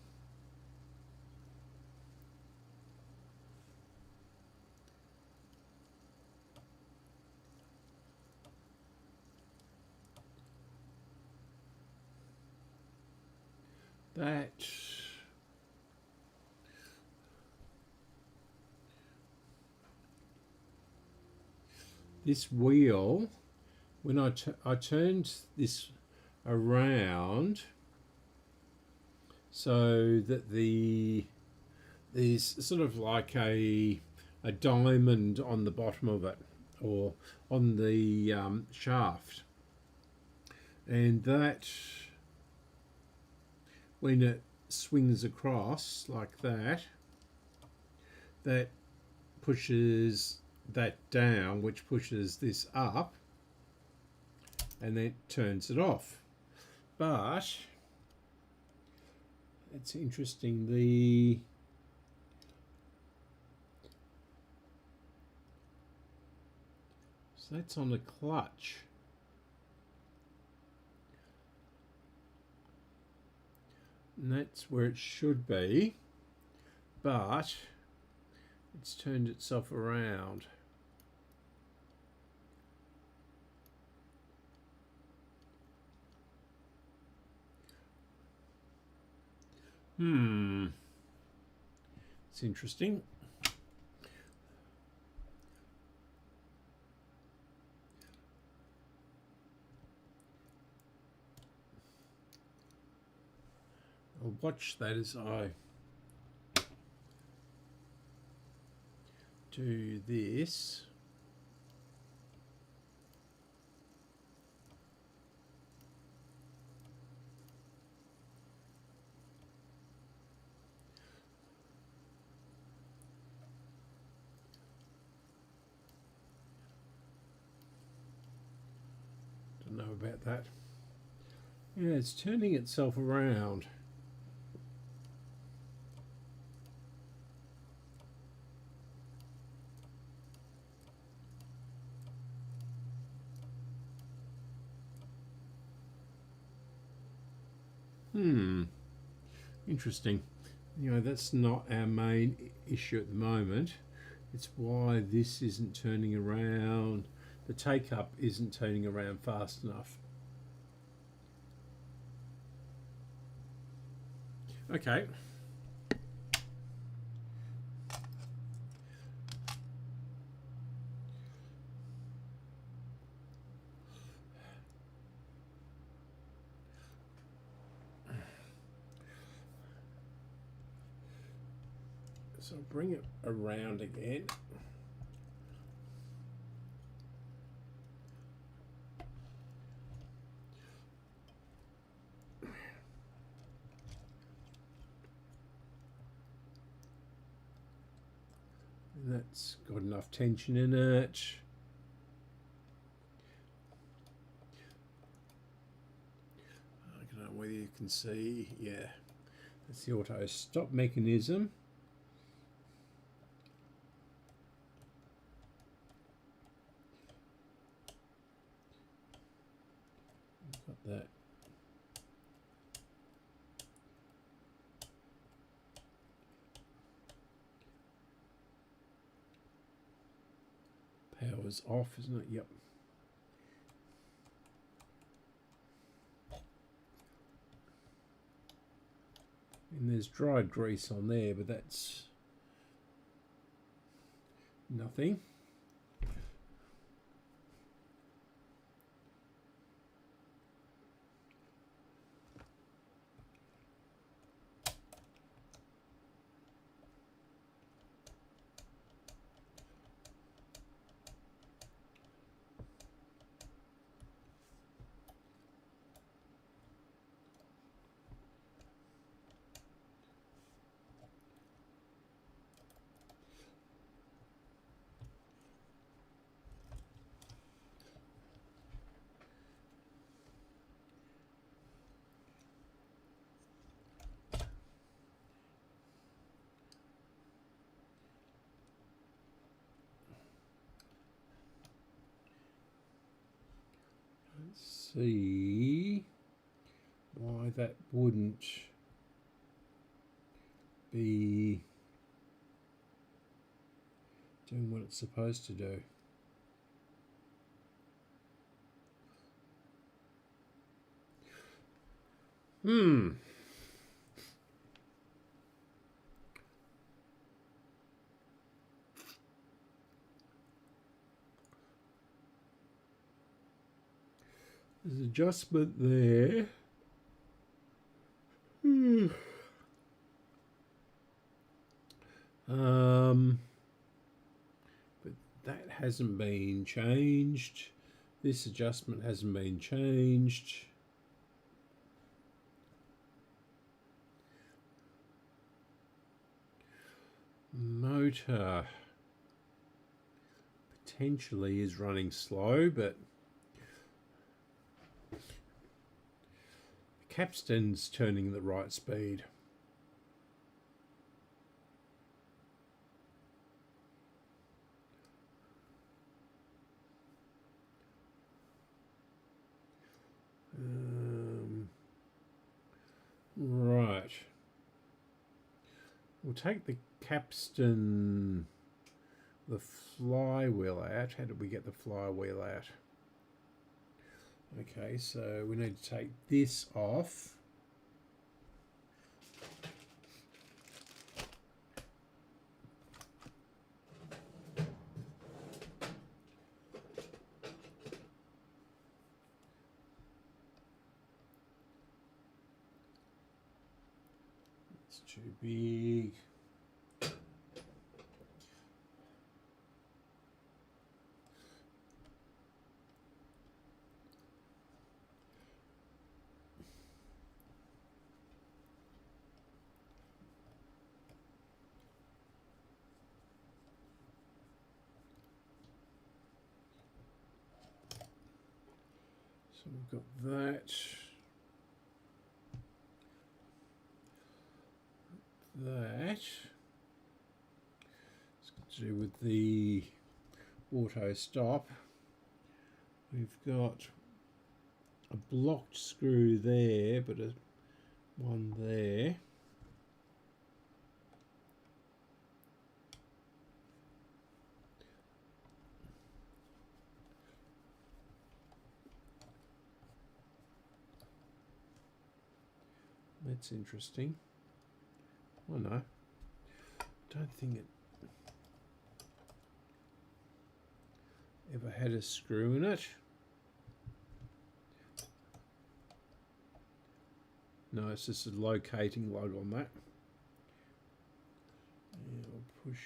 That this wheel, when I turned this around so that there's sort of like a diamond on the bottom of it, or on the shaft, and that when it swings across like that, that pushes that down, which pushes this up, and then turns it off. But It's interesting. The so that's on the clutch. And that's where it should be, but it's turned itself around. It's interesting. I'll watch that as I do this. Don't know about that. Yeah, it's turning itself around. Interesting. You know, that's not our main issue at the moment. It's why this isn't turning around. The take-up isn't turning around fast enough. Okay. So bring it around again. And that's got enough tension in it. I don't know whether you can see, yeah, that's the auto stop mechanism. Got that. Power's off, isn't it? Yep. And there's dried grease on there, but that's nothing. See why that wouldn't be doing what it's supposed to do. There's an adjustment there. But that hasn't been changed. This adjustment hasn't been changed. Motor potentially is running slow, but the capstan's turning at the right speed. We'll take the capstan, the flywheel out. How did we get the flywheel out? Okay, so we need to take this off. It's too big. So we've got that. It's got to do with the auto stop. We've got a blocked screw there, but one there. That's interesting. Oh no, don't think it ever had a screw in it. No, it's just a locating lug on that. And I'll push.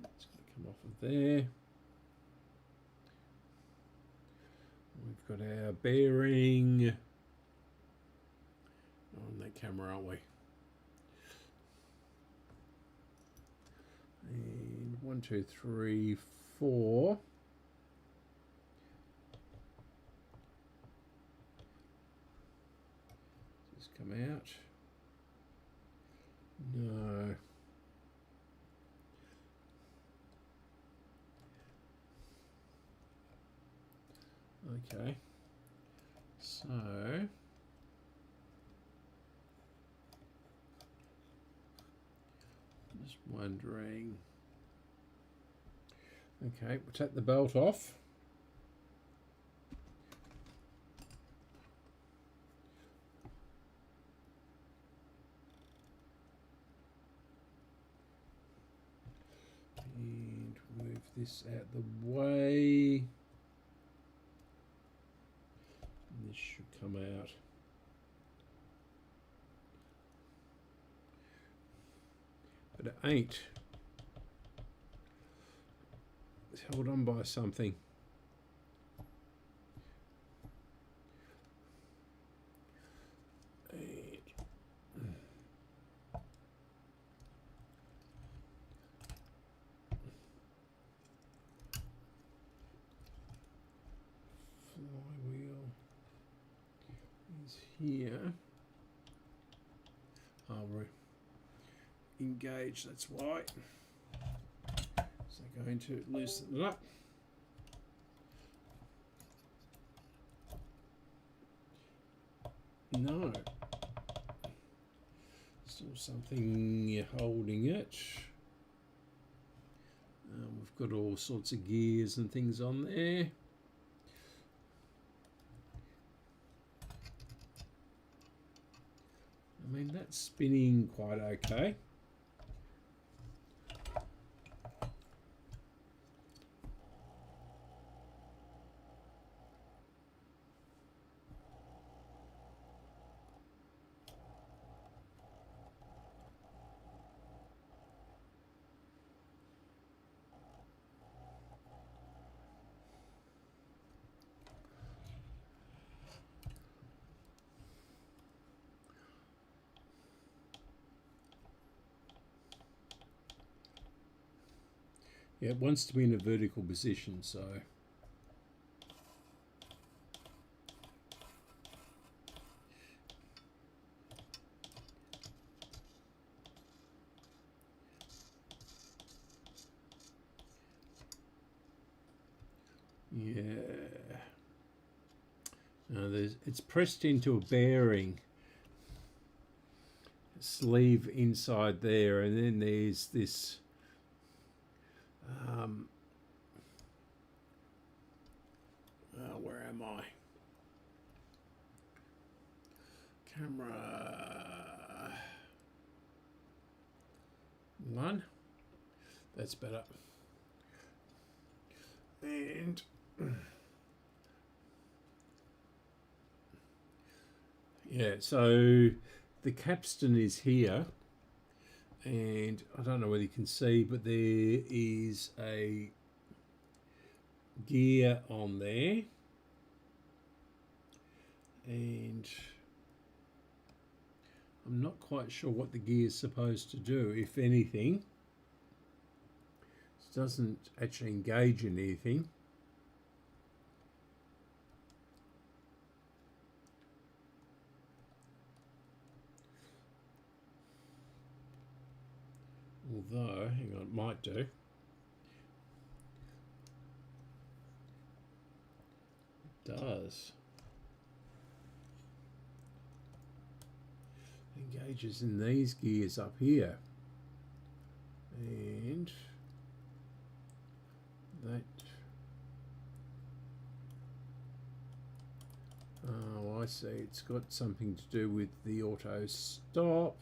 It's going to come off of there. We've got our bearing on that camera, aren't we? And 1, 2, 3, 4. Just come out. No. Okay, so just wondering. Okay, we'll take the belt off. And move this out the way. This should come out. But it ain't. It's held on by something. Flywheel is here. Oh, we're engaged, that's why. So going to loosen it up. No. Still something holding it. We've got all sorts of gears and things on there. I mean, that's spinning quite okay. Yeah, it wants to be in a vertical position, so yeah. It's pressed into a bearing sleeve inside there, and then there's this where am I? Camera 1. That's better. And yeah, so the capstan is here, and I don't know whether you can see, but there is a gear on there, and I'm not quite sure what the gear is supposed to do, if anything. It doesn't actually engage in anything. Although, hang on, it might do. It does. Engages in these gears up here. And that. Oh, I see. It's got something to do with the auto stop.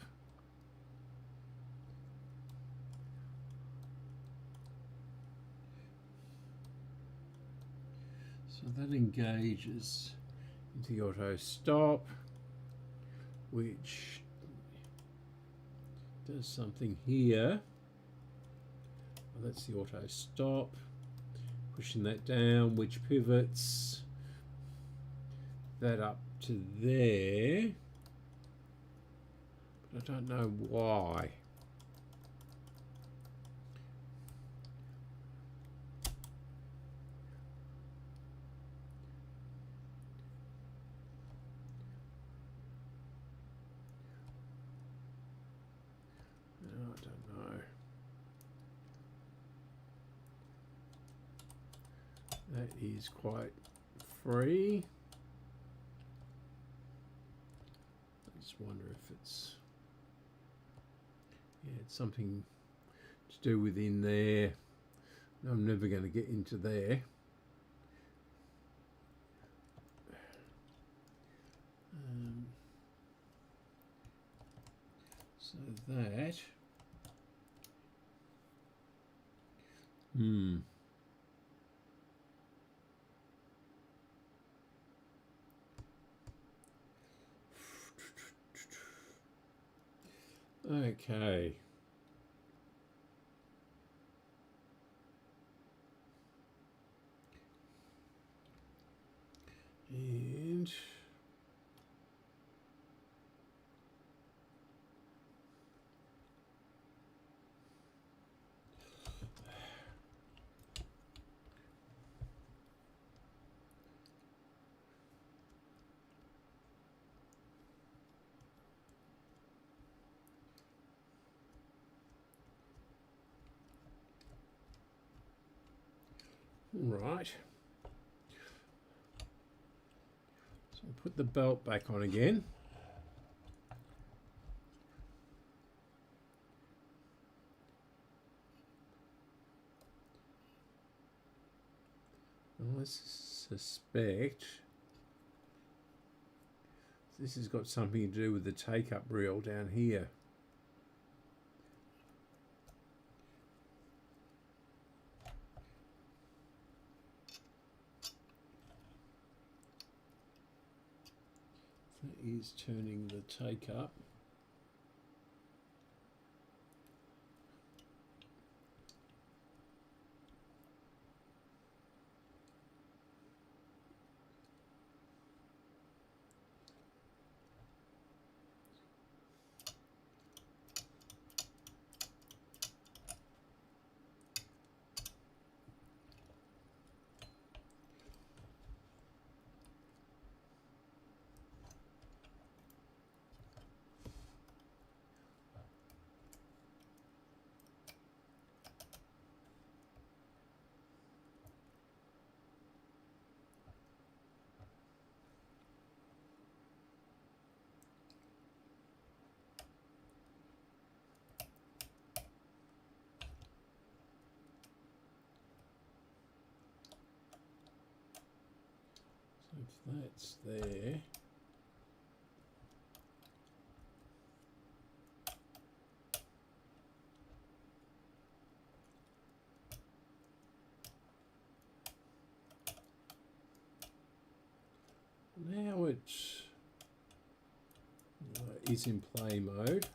So that engages into the auto stop, which does something here. Well, that's the auto stop. Pushing that down, which pivots that up to there. But I don't know why. That is quite free. I just wonder if it's, yeah, it's something to do within there. I'm never going to get into there. So that. Okay. And right. So I'll put the belt back on again. I suspect this has got something to do with the take-up reel down here. That is turning the take-up. That's there. Now it is in play mode.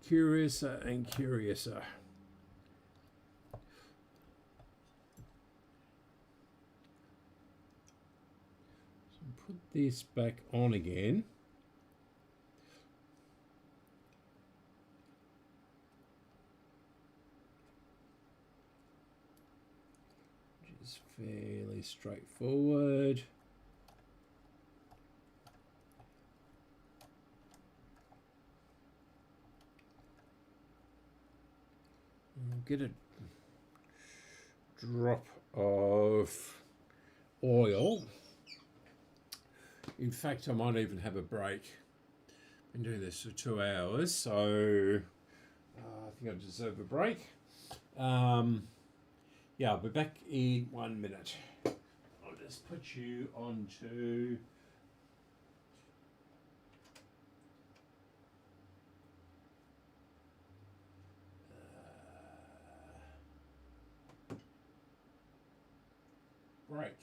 Curiouser and curiouser. So put this back on again. Which is fairly straightforward. Get a drop of oil. In fact, I might even have a break. Been doing this for 2 hours, so I think I deserve a break. Yeah, I'll be back in 1 minute. I'll just put you onto break.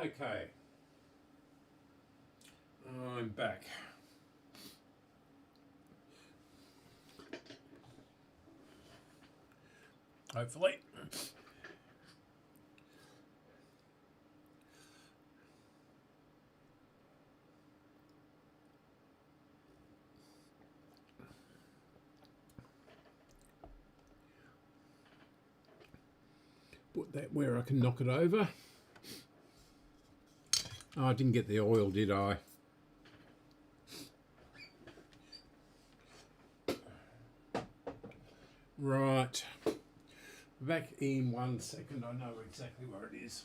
Okay, I'm back. Hopefully. Put that where I can knock it over. Oh, I didn't get the oil, did I? Right. Back in 1 second. I know exactly where it is.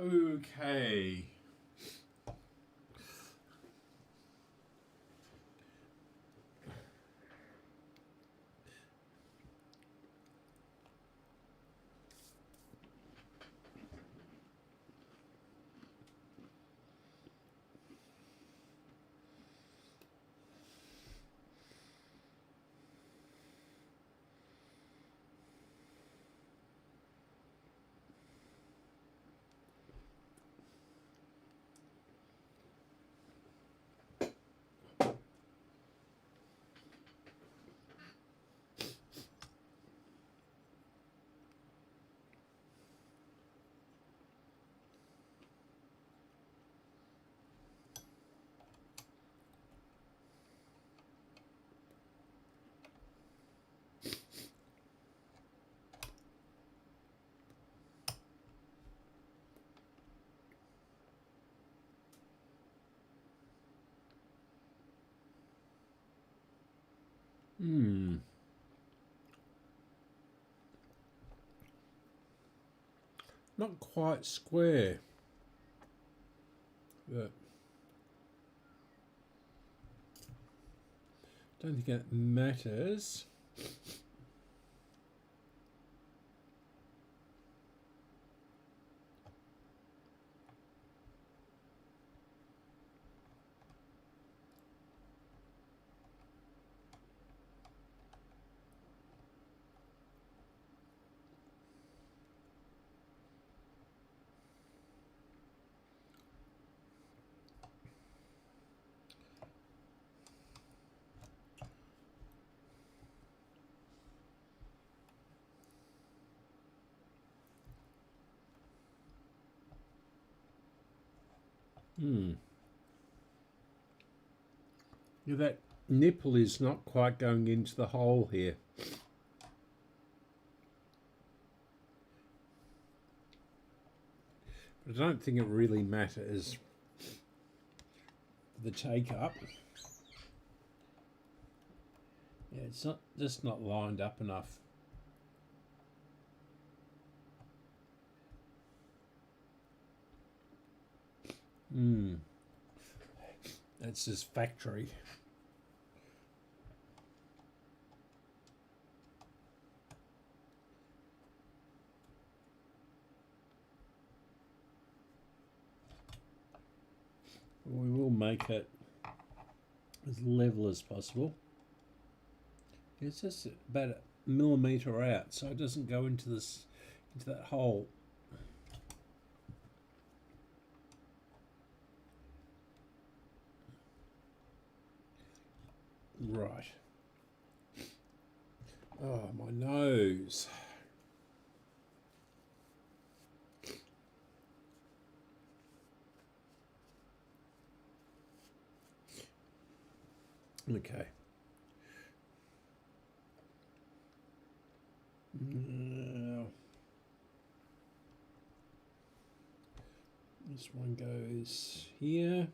Okay. Not quite square. But don't think that matters. Yeah, that nipple is not quite going into the hole here. But I don't think it really matters for the take up. Yeah, it's not just not lined up enough. That's just factory. We will make it as level as possible. It's just about a millimetre out, so it doesn't go into that hole. Right. Oh, my nose. Okay. Now, this one goes here.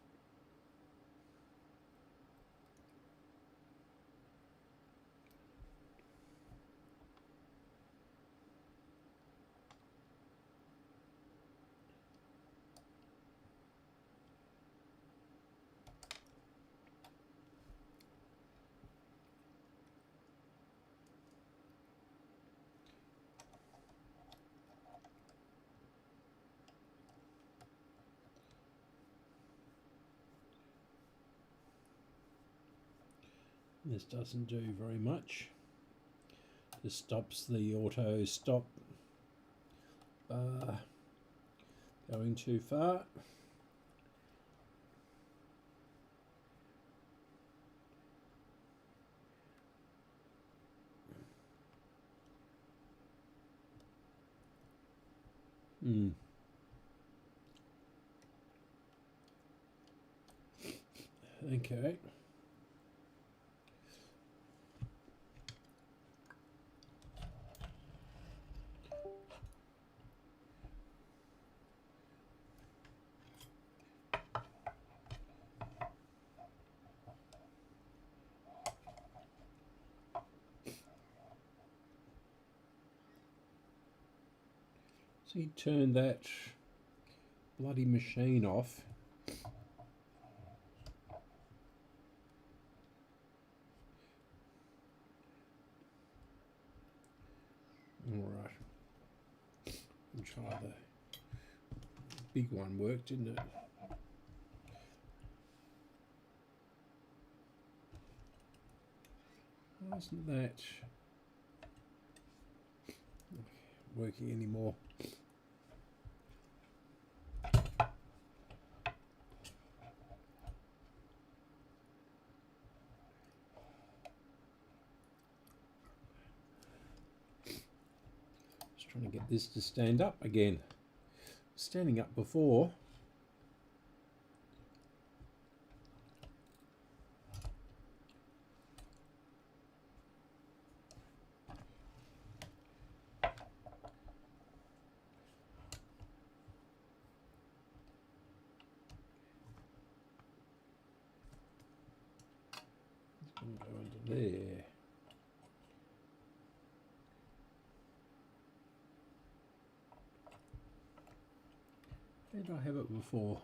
This doesn't do very much. Just stops the auto stop bar going too far. Okay. So you turn that bloody machine off. Alright. We'll try the big one worked, didn't it? Why isn't that working anymore? Just trying to get this to stand up again. Standing up before. It's going to go into there. Where did I have it before?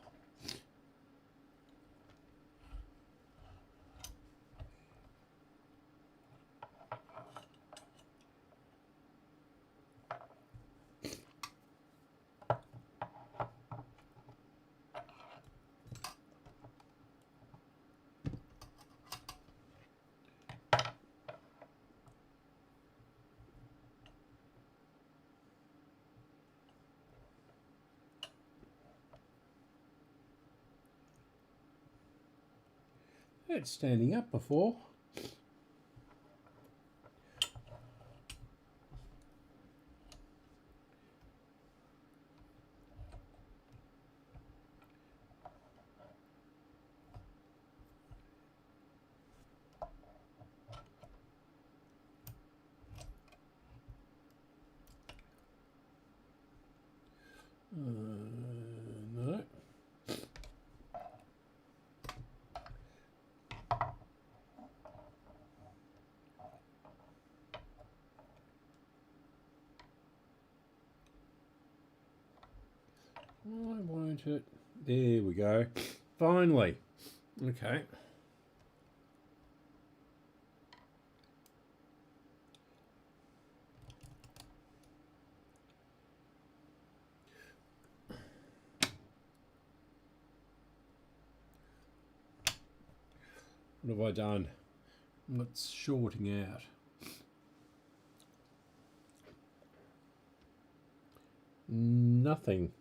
It's standing up before. No. Why won't it? There we go. Finally. Okay. What have I done? What's shorting out? Nothing.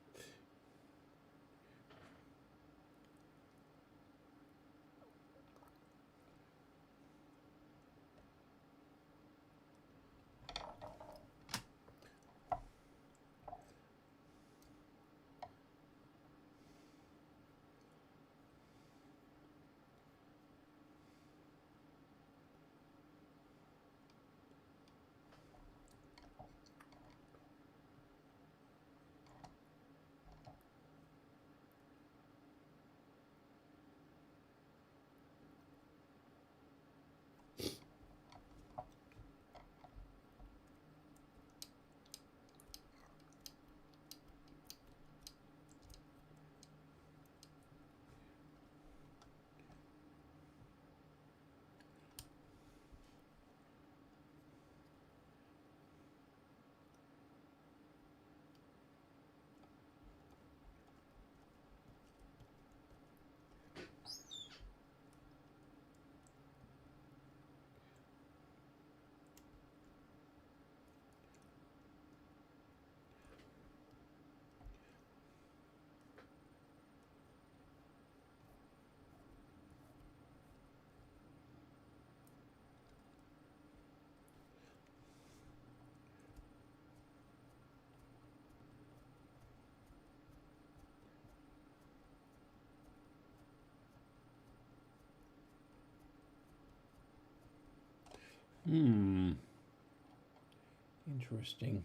Interesting.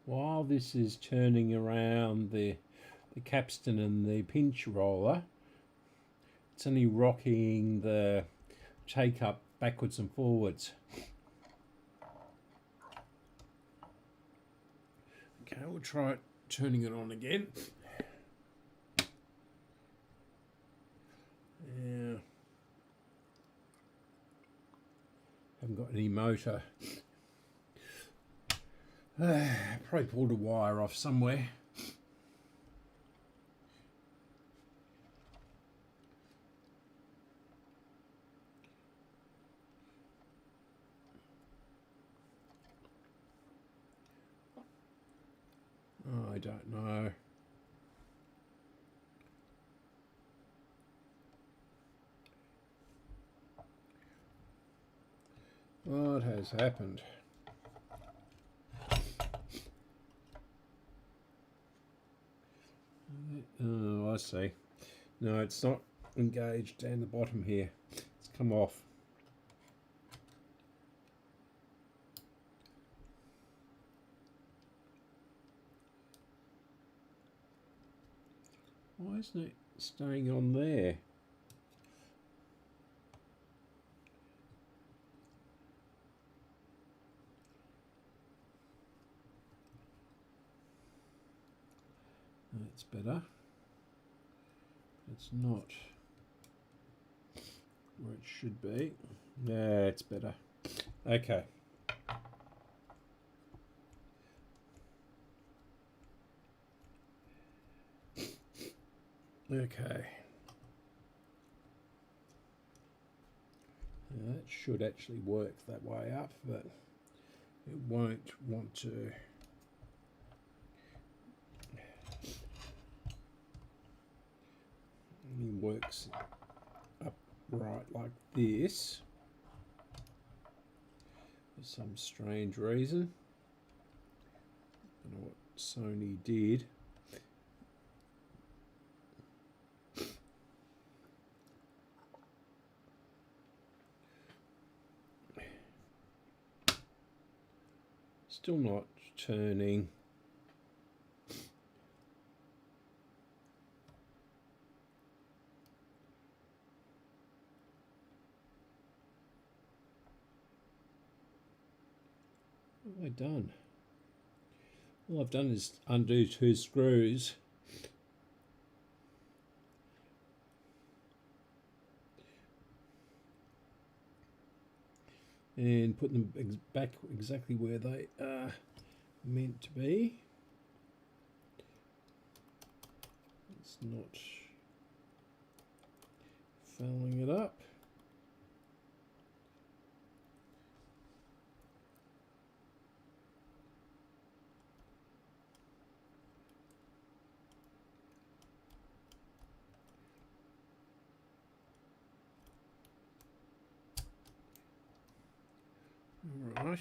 While this is turning around the capstan and the pinch roller, it's only rocking the take up backwards and forwards. Okay, we'll try turning it on again. Yeah. Haven't got any motor. Probably pulled a wire off somewhere. Oh, I don't know. What has happened? Oh, I see. No, it's not engaged down the bottom here. It's come off. Why isn't it staying on there? That's better. It's not where it should be. Yeah, it's better. Okay. Okay. Now that should actually work that way up, but it won't want to. It works upright like this for some strange reason. I don't know what Sony did. Still not turning. What have I done? All I've done is undo 2 screws. And put them back exactly where they are meant to be. It's not fouling it up. Right.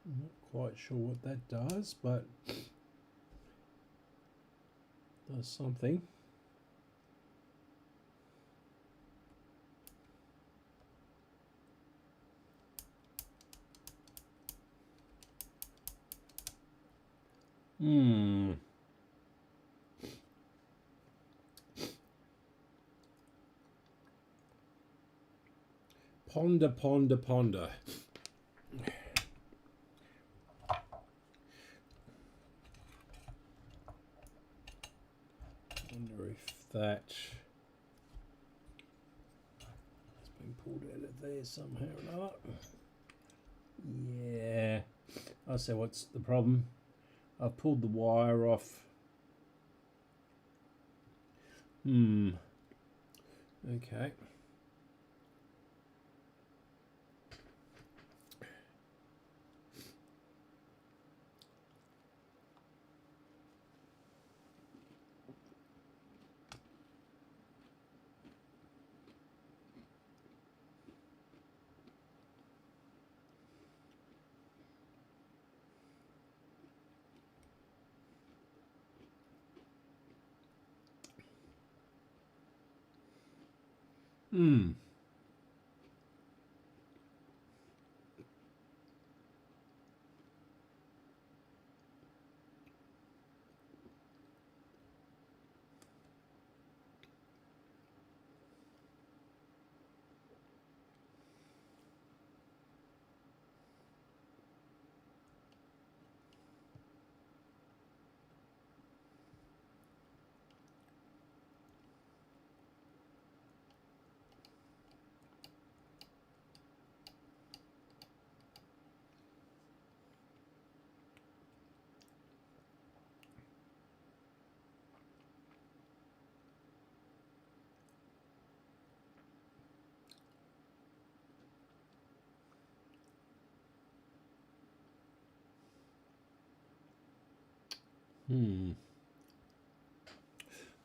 I'm not quite sure what that does, but does something. Ponder, ponder, ponder. Wonder if that has been pulled out of there somehow or not. Yeah, I see what's the problem. I've pulled the wire off. Okay.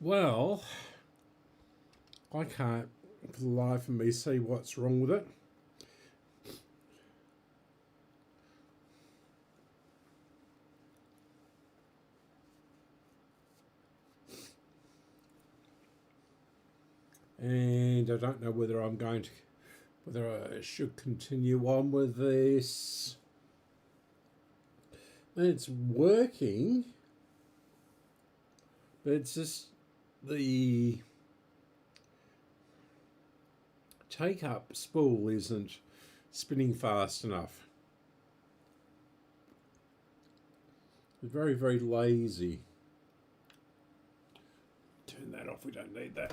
Well, I can't for the life of me see what's wrong with it. And I don't know whether I should continue on with this. It's working, but it's just the take-up spool isn't spinning fast enough. It's very, very lazy. Turn that off, we don't need that.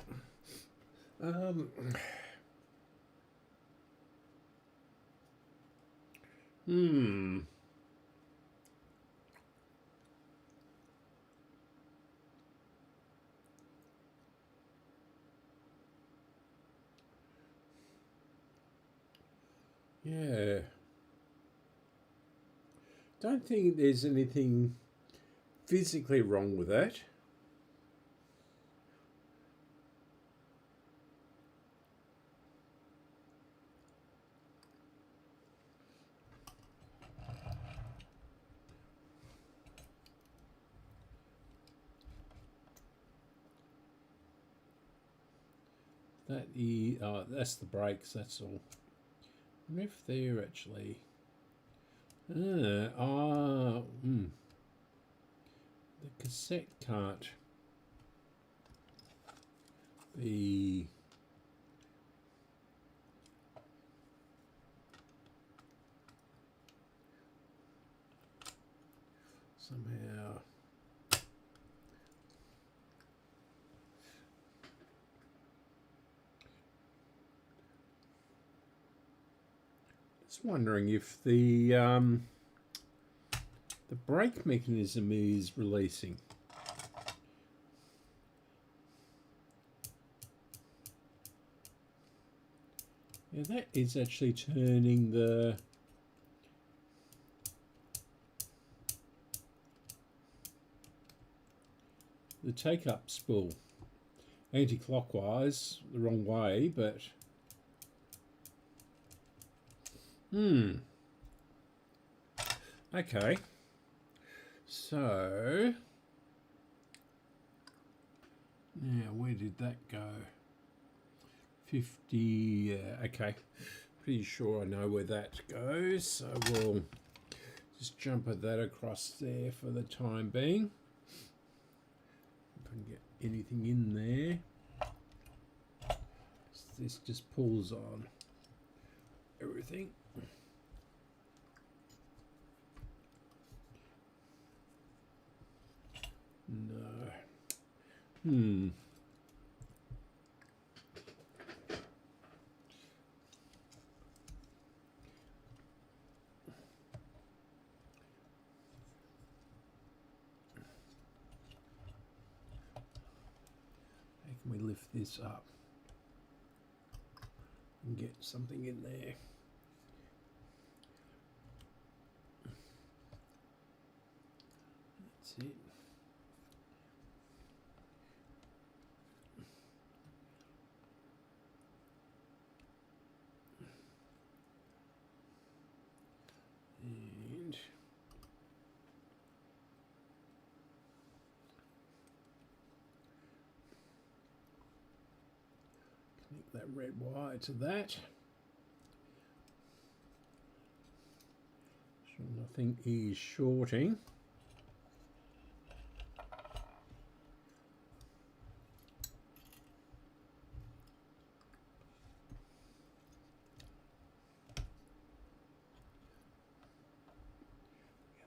Yeah. Don't think there's anything physically wrong with that. That's the brakes, that's all. I wonder if they're actually... The cassette can't be... somehow... Just wondering if the brake mechanism is releasing. Yeah, that is actually turning the take-up spool anti-clockwise, the wrong way, but okay. So now where did that go? 50, okay. Pretty sure I know where that goes, so we'll just jump at that across there for the time being. If I can get anything in there. This just pulls on. everything. No. How can we lift this up and get something in there? That's it. And connect that red wire to that. So nothing is shorting.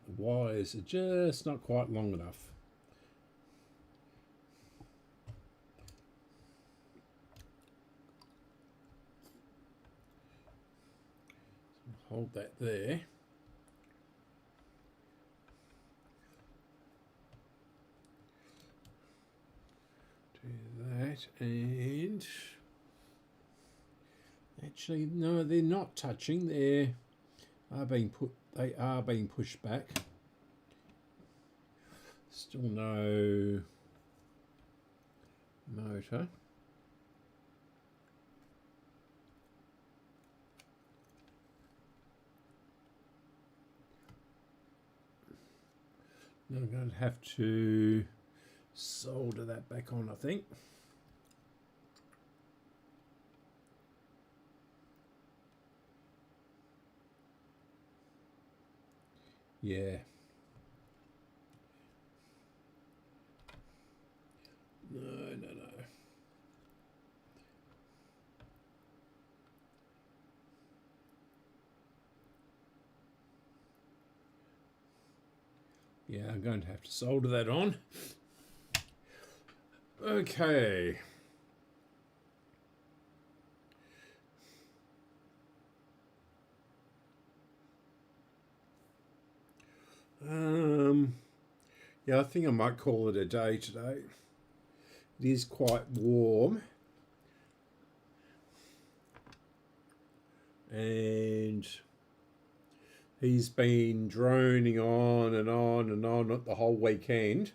The wires are just not quite long enough. Hold that there. Do that, and actually no, they're not touching. They are being pushed back. Still no motor. Now I'm going to have to solder that back on, I think. Yeah. No. Yeah, I'm going to have to solder that on. Okay. Yeah, I think I might call it a day today. It is quite warm. And he's been droning on and on and on the whole weekend.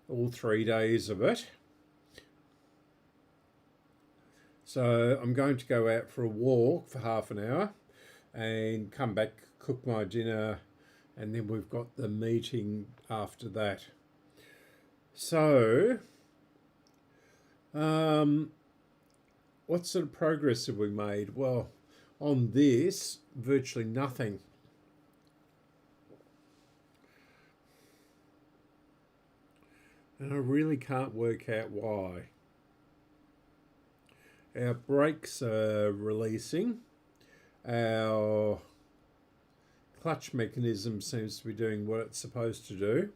All 3 days of it. So I'm going to go out for a walk for half an hour and come back, cook my dinner, and then we've got the meeting after that. So, what sort of progress have we made? Well, on this, virtually nothing. And I really can't work out why. Our brakes are releasing. Our clutch mechanism seems to be doing what it's supposed to do.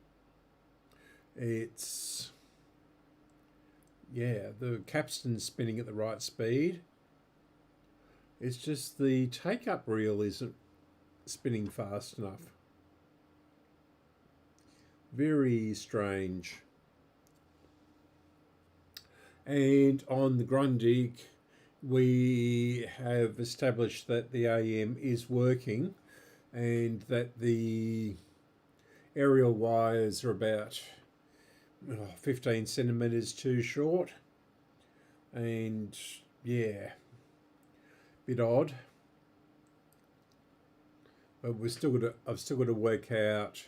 It's, yeah, the capstan's spinning at the right speed. It's just the take-up reel isn't spinning fast enough. Very strange. And on the Grundig, we have established that the AM is working and that the aerial wires are about 15 centimetres too short. And yeah, bit odd. But I've still got to work out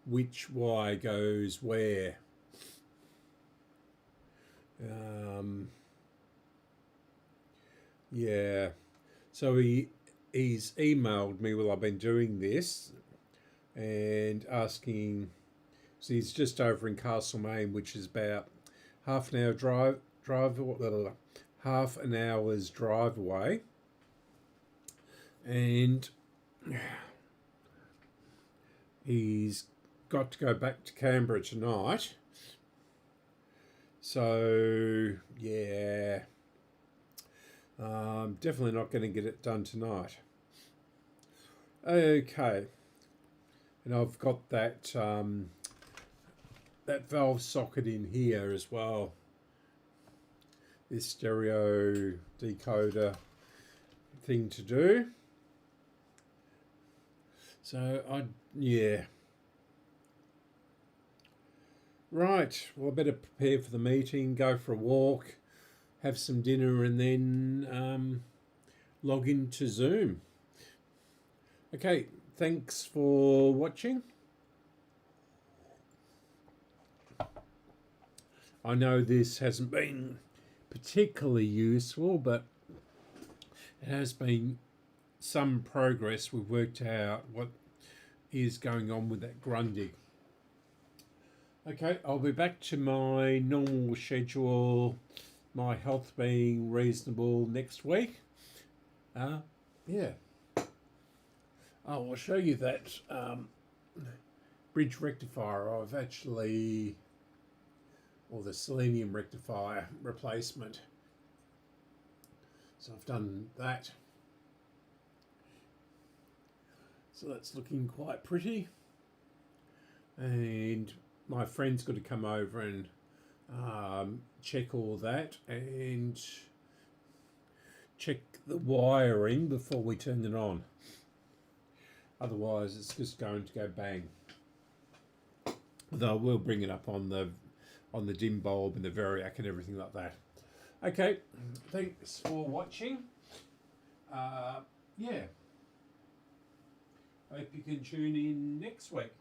which wire goes where. Yeah, so he's emailed me while I've been doing this and asking, so he's just over in Castlemaine, which is about half an hour's drive away. and he's got to go back to Canberra tonight. So yeah, definitely not going to get it done tonight. Okay, and I've got that that valve socket in here as well. This stereo decoder thing to do. So yeah. Right, well, I better prepare for the meeting, go for a walk, have some dinner, and then log into Zoom. Okay, thanks for watching. I know this hasn't been particularly useful, but it has been some progress. We've worked out what is going on with that Grundig. Okay, I'll be back to my normal schedule, my health being reasonable next week. Yeah. I'll show you that bridge rectifier I've actually, or the selenium rectifier replacement. So I've done that. So that's looking quite pretty. And my friend's got to come over and check all that and check the wiring before we turn it on. Otherwise, it's just going to go bang. Though we'll bring it up on the dim bulb and the variac and everything like that. Okay, thanks for watching. Yeah, hope you can tune in next week.